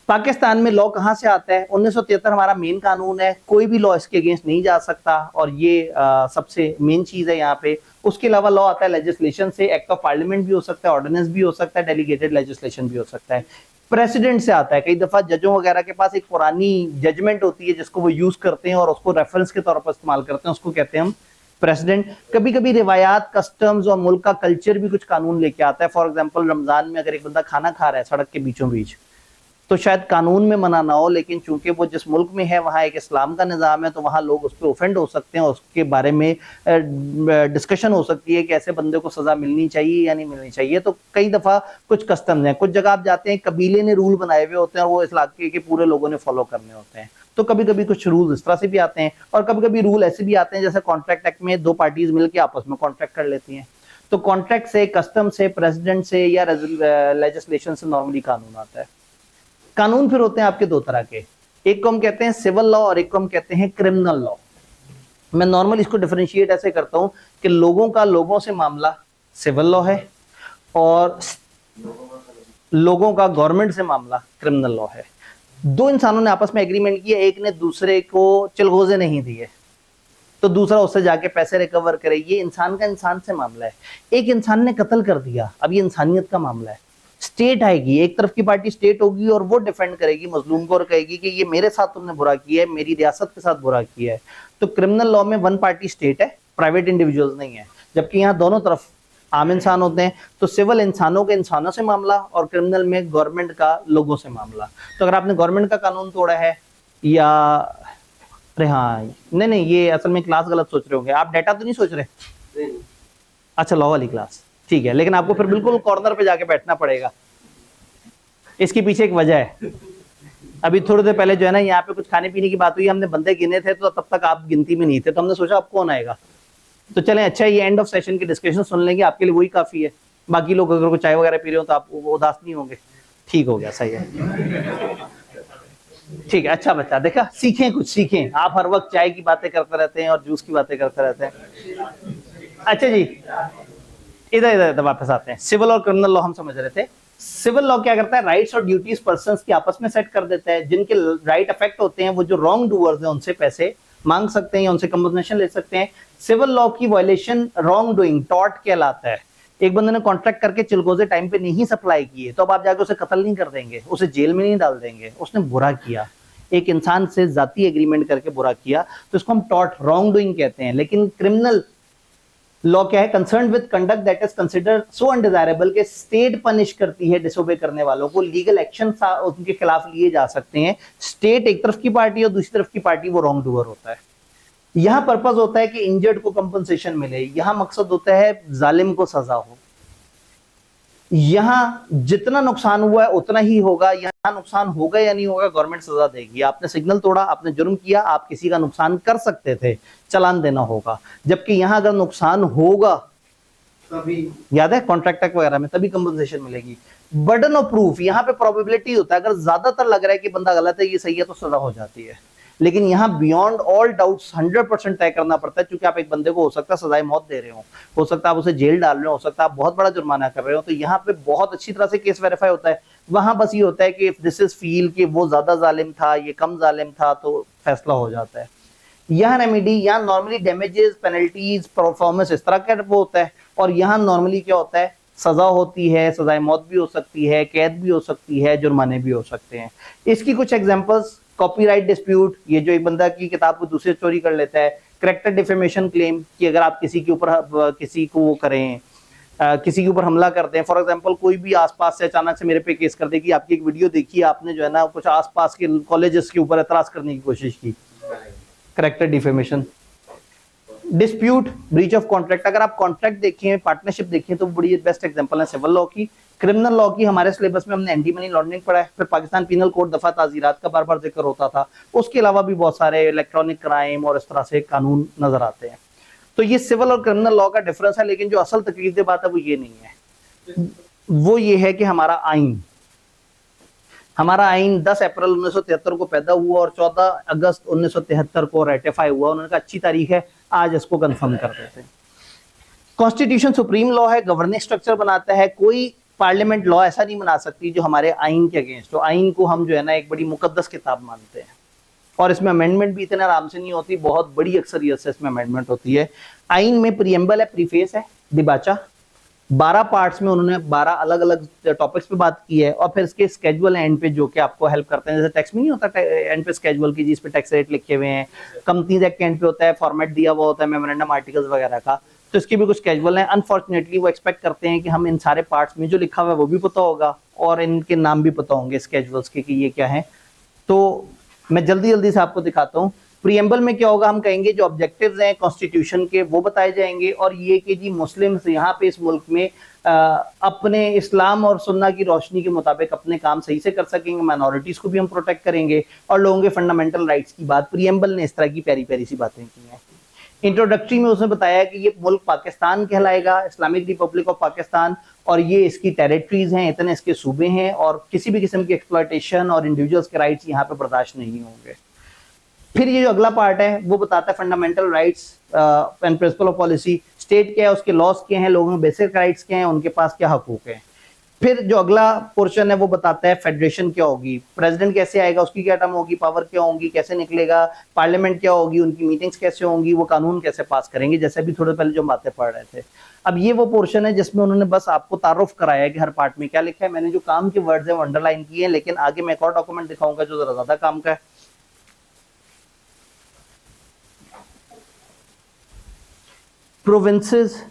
पाकिस्तान में लॉ कहां से आता है? 1973 हमारा मेन कानून है, कोई भी लॉ इसके अगेंस्ट नहीं जा सकता और ये सबसे मेन चीज है यहाँ पे। उसके अलावा लॉ आता है लेजिस्लेशन से, एक्ट ऑफ पार्लियामेंट भी हो सकता है, ऑर्डिनेंस भी हो सकता है, डेलीगेटेड लेजिस्लेशन भी हो सकता है। प्रेसिडेंट से आता है, कई दफा जजों वगैरह के पास एक पुरानी जजमेंट होती है जिसको वो यूज करते हैं और उसको रेफरेंस के तौर पर इस्तेमाल करते हैं, उसको कहते हैं हम प्रेसिडेंट। कभी कभी रिवायात, कस्टम्स और मुल्क का कल्चर भी कुछ कानून लेके आता है। फॉर एग्जांपल रमजान में अगर एक बंदा खाना खा रहा है सड़क के बीचों बीच तो शायद कानून में मना ना हो, लेकिन चूंकि वो जिस मुल्क में है वहाँ एक इस्लाम का निज़ाम है तो वहाँ लोग उस पर ऑफेंड हो सकते हैं, उसके बारे में डिस्कशन हो सकती है कि ऐसे बंदे को सजा मिलनी चाहिए या नहीं मिलनी चाहिए। तो कई दफ़ा कुछ कस्टम्स हैं, कुछ जगह आप जाते हैं कबीले ने रूल बनाए हुए होते हैं और वो इस इलाके के पूरे लोगों ने फॉलो करने होते हैं, तो कभी कभी कुछ रूल इस तरह से भी आते हैं और कभी कभी रूल ऐसे भी आते हैं जैसे कॉन्ट्रैक्ट एक्ट में 2 पार्टीज मिलकर आपस में कॉन्ट्रैक्ट कर लेती हैं। तो कॉन्ट्रैक्ट से, कस्टम से, प्रेसिडेंट से या लेजिस्लेशन से नॉर्मली कानून आता है। कानून फिर होते हैं आपके 2 तरह के, एक को हम कहते हैं सिविल लॉ और एक को हम कहते हैं क्रिमिनल लॉ। मैं नॉर्मली इसको डिफरेंशिएट ऐसे करता हूं कि लोगों का लोगों से मामला सिविल लॉ है और लोगों का गवर्नमेंट से मामला क्रिमिनल लॉ है। 2 इंसानों ने आपस में एग्रीमेंट किया, एक ने दूसरे को चिलगोजे नहीं दिए तो दूसरा उससे जाके पैसे रिकवर करे, ये इंसान का इंसान से मामला है। एक इंसान ने कत्ल कर दिया, अब ये इंसानियत का मामला है। स्टेट आएगी, एक तरफ की पार्टी स्टेट होगी और वो डिफेंड करेगी मजलूम को और कहेगी कि ये मेरे साथ तुमने बुरा किया है, मेरी रियासत के साथ बुरा किया है। तो क्रिमिनल लॉ में 1 पार्टी स्टेट है, प्राइवेट इंडिविजुअल्स नहीं है, जबकि यहाँ दोनों तरफ आम इंसान होते हैं। तो सिविल इंसानों के इंसानों से मामला और क्रिमिनल में गवर्नमेंट का लोगों से मामला। तो अगर आपने गवर्नमेंट का कानून तोड़ा है या अरे हाँ नहीं ये असल में क्लास गलत सोच रहे होंगे आप, डाटा तो नहीं सोच रहे? अच्छा लॉ वाली क्लास ठीक है, लेकिन आपको फिर बिल्कुल कॉर्नर पे जाके बैठना पड़ेगा। इसके पीछे एक वजह है। अभी थोड़ी देर पहले जो है ना यहाँ पे कुछ खाने पीने की बात हुई, हमने बंदे गिने थे तो तब तक आप गिनती में नहीं थे, तो हमने सोचा अब कौन आएगा। तो चलें अच्छा ये एंड ऑफ सेशन की डिस्कशन सुन लेंगे, आपके लिए वही काफी है। बाकी लोग अगर कोई चाय वगैरह पी रहे हो तो आप उदास नहीं होंगे। ठीक हो गया, सही है, ठीक है। अच्छा बच्चा, देखा सीखें, कुछ सीखें। आप हर वक्त चाय की बातें करते रहते हैं और जूस की बातें करते रहते हैं। अच्छा जी इधर इधर वापस आते हैं। सिविल और क्रिमिनल लॉ हम समझ रहे थे। सिविल लॉ क्या करता है? राइट्स और ड्यूटीज पर्संस की आपस में सेट कर देता है। जिनके राइट अफेक्ट होते हैं वो जो रॉन्ग डूअर्स हैं उनसे पैसे मांग सकते हैं या उनसे कंपनसेशन ले सकते हैं। सिविल लॉ की वायलेशन रॉन्ग डूइंग टॉर्ट कहलाता है। एक बंदे ने कॉन्ट्रैक्ट करके चिलगोजे टाइम पे नहीं सप्लाई किए तो अब आप जाके उसे कत्ल नहीं कर देंगे, उसे जेल में नहीं डाल देंगे, उसने बुरा किया, एक इंसान से जाती एग्रीमेंट करके बुरा किया, तो इसको हम टॉर्ट रॉन्ग डूइंग कहते हैं। लेकिन क्रिमिनल लॉ क्या है? Concern with conduct that is considered so undesirable के स्टेट पनिश करती है डिसोबे करने वालों को, लीगल एक्शन उनके खिलाफ लिए जा सकते हैं। स्टेट एक तरफ की पार्टी और दूसरी तरफ की पार्टी वो रॉन्ग डूअर होता है। यहां पर्पस होता है कि इंजर्ड को कंपनसेशन मिले, यहां मकसद होता है जालिम को सजा हो। यहां जितना नुकसान हुआ है उतना ही होगा, यहां नुकसान होगा या नहीं होगा गवर्नमेंट सजा देगी। आपने सिग्नल तोड़ा, आपने जुर्म किया, आप किसी का नुकसान कर सकते थे, चालान देना होगा। जबकि यहां अगर नुकसान होगा तभी याद है कॉन्ट्रैक्ट एक्ट वगैरह में, तभी कंपनसेशन मिलेगी। बर्डन ऑफ प्रूफ, यहाँ पे प्रोबेबिलिटी होता है, अगर ज्यादातर लग रहा है कि बंदा गलत है ये सही है तो सजा हो जाती है। लेकिन यहाँ बियॉन्ड ऑल डाउट्स 100% तय करना पड़ता है, क्योंकि आप एक बंदे को हो सकता है सजाए मौत दे रहे हो सकता है आप उसे जेल डाल रहे हो सकता है आप बहुत बड़ा जुर्माना कर रहे हो, तो यहाँ पे बहुत अच्छी तरह से केस वेरीफाई होता है। वहां बस ये होता है कि इफ दिस इज फील कि वो ज्यादा जालिम था, ये कम जालिम था, तो फैसला हो जाता है। यहाँ रेमेडी, यहाँ नॉर्मली डैमेजेस, पेनल्टीज, परफॉर्मेंस, इस तरह का वो होता है। और यहाँ नॉर्मली क्या होता है, सजा होती है, सजाए मौत भी हो सकती है, कैद भी हो सकती है, जुर्माने भी हो सकते हैं। इसकी कुछ एग्जांपल्स, कॉपीराइट डिस्प्यूट, ये जो एक बंदा की किताब को दूसरे चोरी कर लेता है। कैरेक्टर डिफेमेशन क्लेम, कि अगर आप किसी के ऊपर किसी को वो करें, किसी के ऊपर हमला करते हैं, फॉर एग्जांपल कोई भी आसपास से अचानक से मेरे पे केस कर दे कि आपकी एक वीडियो देखी, आपने जो है ना कुछ आसपास के कॉलेजेस के ऊपर एतराज करने की कोशिश की, character defamation. Dispute, breach of contract, अगर आप कॉन्ट्रैक्ट देखें, पार्टनरशिप देखें, तो बड़ी बेस्ट एग्जांपल है सिविल लॉ की। क्रिमिनल लॉ की हमारे सिलेबस में हमने एंटी मनी लॉन्ड्रिंग पढ़ा है, फिर पाकिस्तान पीनल कोड दफा ताजीरात का बार बार जिक्र होता था। उसके अलावा भी बहुत सारे इलेक्ट्रॉनिक क्राइम और इस तरह से कानून नजर आते हैं। तो ये सिविल और क्रिमिनल लॉ का डिफरेंस है, लेकिन जो असल तकलीफ बात है वो ये नहीं है, वो ये है कि हमारा आइन 10 अप्रैल 1973 को पैदा हुआ और 14 अगस्त 1973 को रेटिफाई हुआ। उन्होंने कहा अच्छी तारीख है, आज इसको कंफर्म कर देते हैं। कॉन्स्टिट्यूशन सुप्रीम लॉ है, गवर्निंग स्ट्रक्चर बनाता है। कोई पार्लियामेंट लॉ ऐसा नहीं बना सकती जो हमारे आइन के अगेंस्ट हो। आइन को हम जो है ना एक बड़ी मुकद्दस किताब मानते हैं, और इसमें अमेंडमेंट भी इतने आराम से नहीं होती, बहुत बड़ी अक्सरियत से इसमें अमेंडमेंट होती है। आइन में प्रीएम्बल है, प्रीफेस है, दिबाचा, 12 पार्ट्स में उन्होंने 12 अलग अलग टॉपिक्स पे बात की है, और फिर इसके स्केजुअल एंड पे जो कि आपको हेल्प करते हैं। जैसे टैक्स में नहीं होता एंड पे स्केजुअल की, जिस पे टैक्स रेट लिखे हुए हैं, कंपनीज एक्ट एंड पे होता है, फॉर्मेट दिया हुआ होता है मेमोरेंडम आर्टिकल्स वगैरह का, तो इसके भी कुछ स्केजुअल है। अनफॉर्चुनेटली वो एक्सपेक्ट करते हैं कि हम इन सारे पार्ट्स में जो लिखा हुआ है वो भी पता होगा और इनके नाम भी पता होंगे स्केजुअल्स के कि ये क्या है। तो मैं जल्दी जल्दी से आपको दिखाता हूँ। प्रीएम्बल में क्या होगा, हम कहेंगे जो ऑब्जेक्टिव्स हैं कॉन्स्टिट्यूशन के वो बताए जाएंगे, और ये कि जी मुस्लिम्स यहाँ पे इस मुल्क में अपने इस्लाम और सुन्ना की रोशनी के मुताबिक अपने काम सही से कर सकेंगे, माइनॉरिटीज को भी हम प्रोटेक्ट करेंगे, और लोगों के फंडामेंटल राइट्स की बात प्रीएम्बल ने इस तरह की प्यारी प्यारी सी बातें की हैं। इंट्रोडक्टरी में उसने बताया कि ये मुल्क पाकिस्तान कहलाएगा, इस्लामिक रिपब्लिक ऑफ पाकिस्तान, और ये इसकी टेरिटरीज हैं, इतने इसके सूबे हैं, और किसी भी किस्म की एक्सप्लॉयटेशन और इंडिविजुअल्स के राइट्स यहाँ पे बर्दाश्त नहीं होंगे। फिर ये जो अगला पार्ट है वो बताता है fundamental rights and principle of policy, state क्या है, उसके लॉस क्या हैं, लोगों के बेसिक राइट्स क्या हैं, उनके पास क्या हकूक हैं। फिर जो अगला पोर्शन है वो बताता है फेडरेशन क्या होगी, प्रेसिडेंट कैसे आएगा, उसकी क्या टर्म होगी, पावर क्या होगी, कैसे निकलेगा, पार्लियामेंट क्या होगी, उनकी मीटिंग्स कैसे होंगी, वो कानून कैसे पास करेंगे, जैसे अभी थोड़े पहले जो बातें पढ़ रहे थे। अब ये वो पोर्शन है जिसमें उन्होंने बस आपको तारुफ कराया है कि हर पार्ट में क्या लिखा है। मैंने जो काम के वर्ड्स है वो अंडरलाइन किए हैं, लेकिन आगे मैं एक और डॉक्यूमेंट दिखाऊंगा जो जरा ज्यादा काम का है। प्रोविंसेस,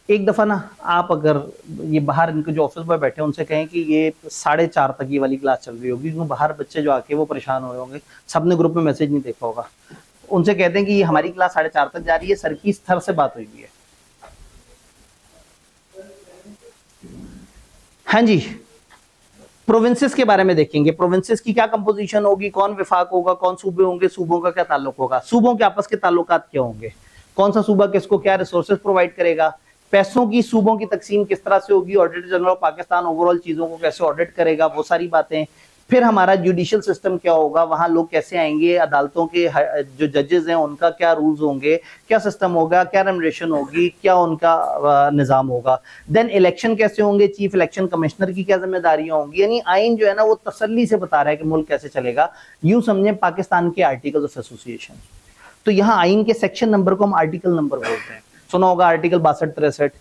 एक दफा ना आप अगर ये बाहर इनके जो ऑफिस बॉय बैठे हैं उनसे कहें कि ये 4:30 तक ये वाली क्लास चल रही होगी, क्योंकि बाहर बच्चे जो आके वो परेशान हुए होंगे, सबने ग्रुप में मैसेज नहीं देखा होगा। उनसे कहते हैं कि ये हमारी क्लास 4:30 तक जा रही है, सर की स्तर से बात हुई है। हाँ जी, प्रोविंसेस के बारे में देखेंगे, प्रोविंसेस की क्या कंपोजिशन होगी, कौन विफाक होगा, कौन सूबे होंगे, सूबों का क्या ताल्लुक होगा, सूबों के आपस के ताल्लुकात क्या होंगे, कौन सा सूबा किसको क्या रिसोर्सेज प्रोवाइड करेगा, पैसों की सूबों की तकसीम किस तरह से होगी, auditor general of Pakistan overall चीजों को कैसे ऑडिट करेगा, वो सारी बातें। फिर हमारा जुडिशियल सिस्टम क्या होगा, वहां लोग कैसे आएंगे, अदालतों के जो जजेस हैं उनका क्या रूल्स होंगे, क्या सिस्टम होगा, क्या रेमुनरेशन होगी, क्या उनका निज़ाम होगा। देन इलेक्शन कैसे होंगे, चीफ इलेक्शन कमिश्नर की क्या जिम्मेदारियां होंगी। यानी आइन जो है ना वो तसल्ली से बता रहा है कि मुल्क कैसे चलेगा। यूं समझें पाकिस्तान के आर्टिकल्स ऑफ एसोसिएशन, तो यहाँ आइन के सेक्शन नंबर को हम आर्टिकल नंबर बोलते हैं। सुना होगा आर्टिकल 62-63,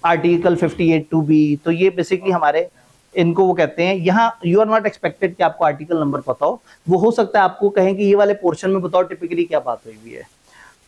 आर्टिकल 58(2)(b, तो ये बेसिकली हमारे इनको वो कहते हैं। यहाँ यू आर नॉट एक्सपेक्टेड कि आपको आर्टिकल नंबर पता हो, वो हो सकता है आपको कहें कि ये वाले पोर्शन में बताओ टिपिकली क्या बात हुई हुई है।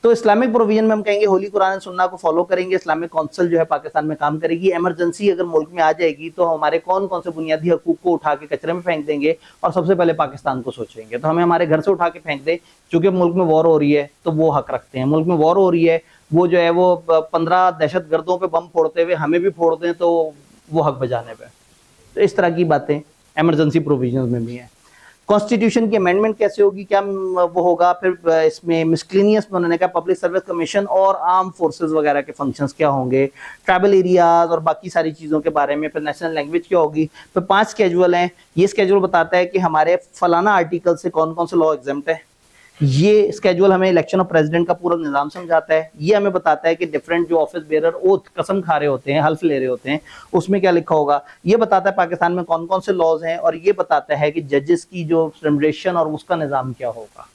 तो इस्लामिक प्रोविजन में हम कहेंगे होली कुरान सुन्ना को फॉलो करेंगे, इस्लामिक काउंसिल जो है पाकिस्तान में काम करेगी। इमरजेंसी अगर मुल्क में आ जाएगी तो हमारे कौन कौन से बुनियादी हकूक को उठा के कचरे में फेंक देंगे और सबसे पहले पाकिस्तान को सोचेंगे। तो हमें हमारे घर से उठा के फेंक दे, क्योंकि मुल्क में वॉर हो रही है तो वो हक रखते हैं। मुल्क में वॉर हो रही है, वो जो है वो 15 दहशत गर्दों पे बम फोड़ते हुए हमें भी फोड़ दें तो वो हक बजाने पे। तो इस तरह की बातें इमरजेंसी प्रोविजन में भी हैं। कॉन्स्टिट्यूशन की अमेंडमेंट कैसे होगी, क्या वो होगा, फिर इसमें मिसक्लेनियस में उन्होंने कहा पब्लिक सर्विस कमीशन और आर्म फोर्सेस वगैरह के फंक्शंस क्या होंगे, ट्राइबल एरियाज और बाकी सारी चीज़ों के बारे में, फिर नेशनल लैंग्वेज क्या होगी। फिर 5 स्केड्यूल हैं, ये स्केड्यूल बताता है कि हमारे फलाना आर्टिकल से कौन कौन से लॉ एग्जाम्प्ट है। ये स्केड्यूल हमें इलेक्शन ऑफ प्रेसिडेंट का पूरा निजाम समझाता है। ये हमें बताता है कि डिफरेंट जो ऑफिस बेरर ओथ कसम खा रहे होते हैं, हल्फ ले रहे होते हैं, उसमें क्या लिखा होगा। ये बताता है पाकिस्तान में कौन कौन से लॉज हैं, और ये बताता है कि जजेस की जो रेमुनरेशन और उसका निजाम क्या होगा।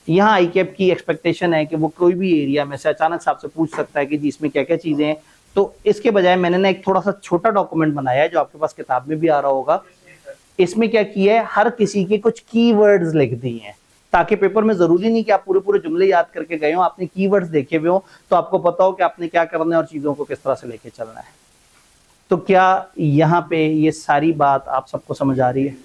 यहाँ आईकेप की एक्सपेक्टेशन है कि वो कोई भी एरिया में से अचानक से आपसे पूछ सकता है कि जी इसमें क्या क्या चीजें हैं। तो इसके बजाय मैंने ना एक थोड़ा सा छोटा डॉक्यूमेंट बनाया है जो आपके पास किताब में भी आ रहा होगा। इसमें क्या किया है, हर किसी के कुछ कीवर्ड्स लिख दिए हैं, ताकि पेपर में जरूरी नहीं कि आप पूरे पूरे जुमले याद करके गए हो, आपने कीवर्ड्स देखे हुए हो तो आपको पता हो कि आपने क्या करना है और चीजों को किस तरह से लेके चलना है। तो क्या यहाँ पे ये सारी बात आप सबको समझ आ रही है?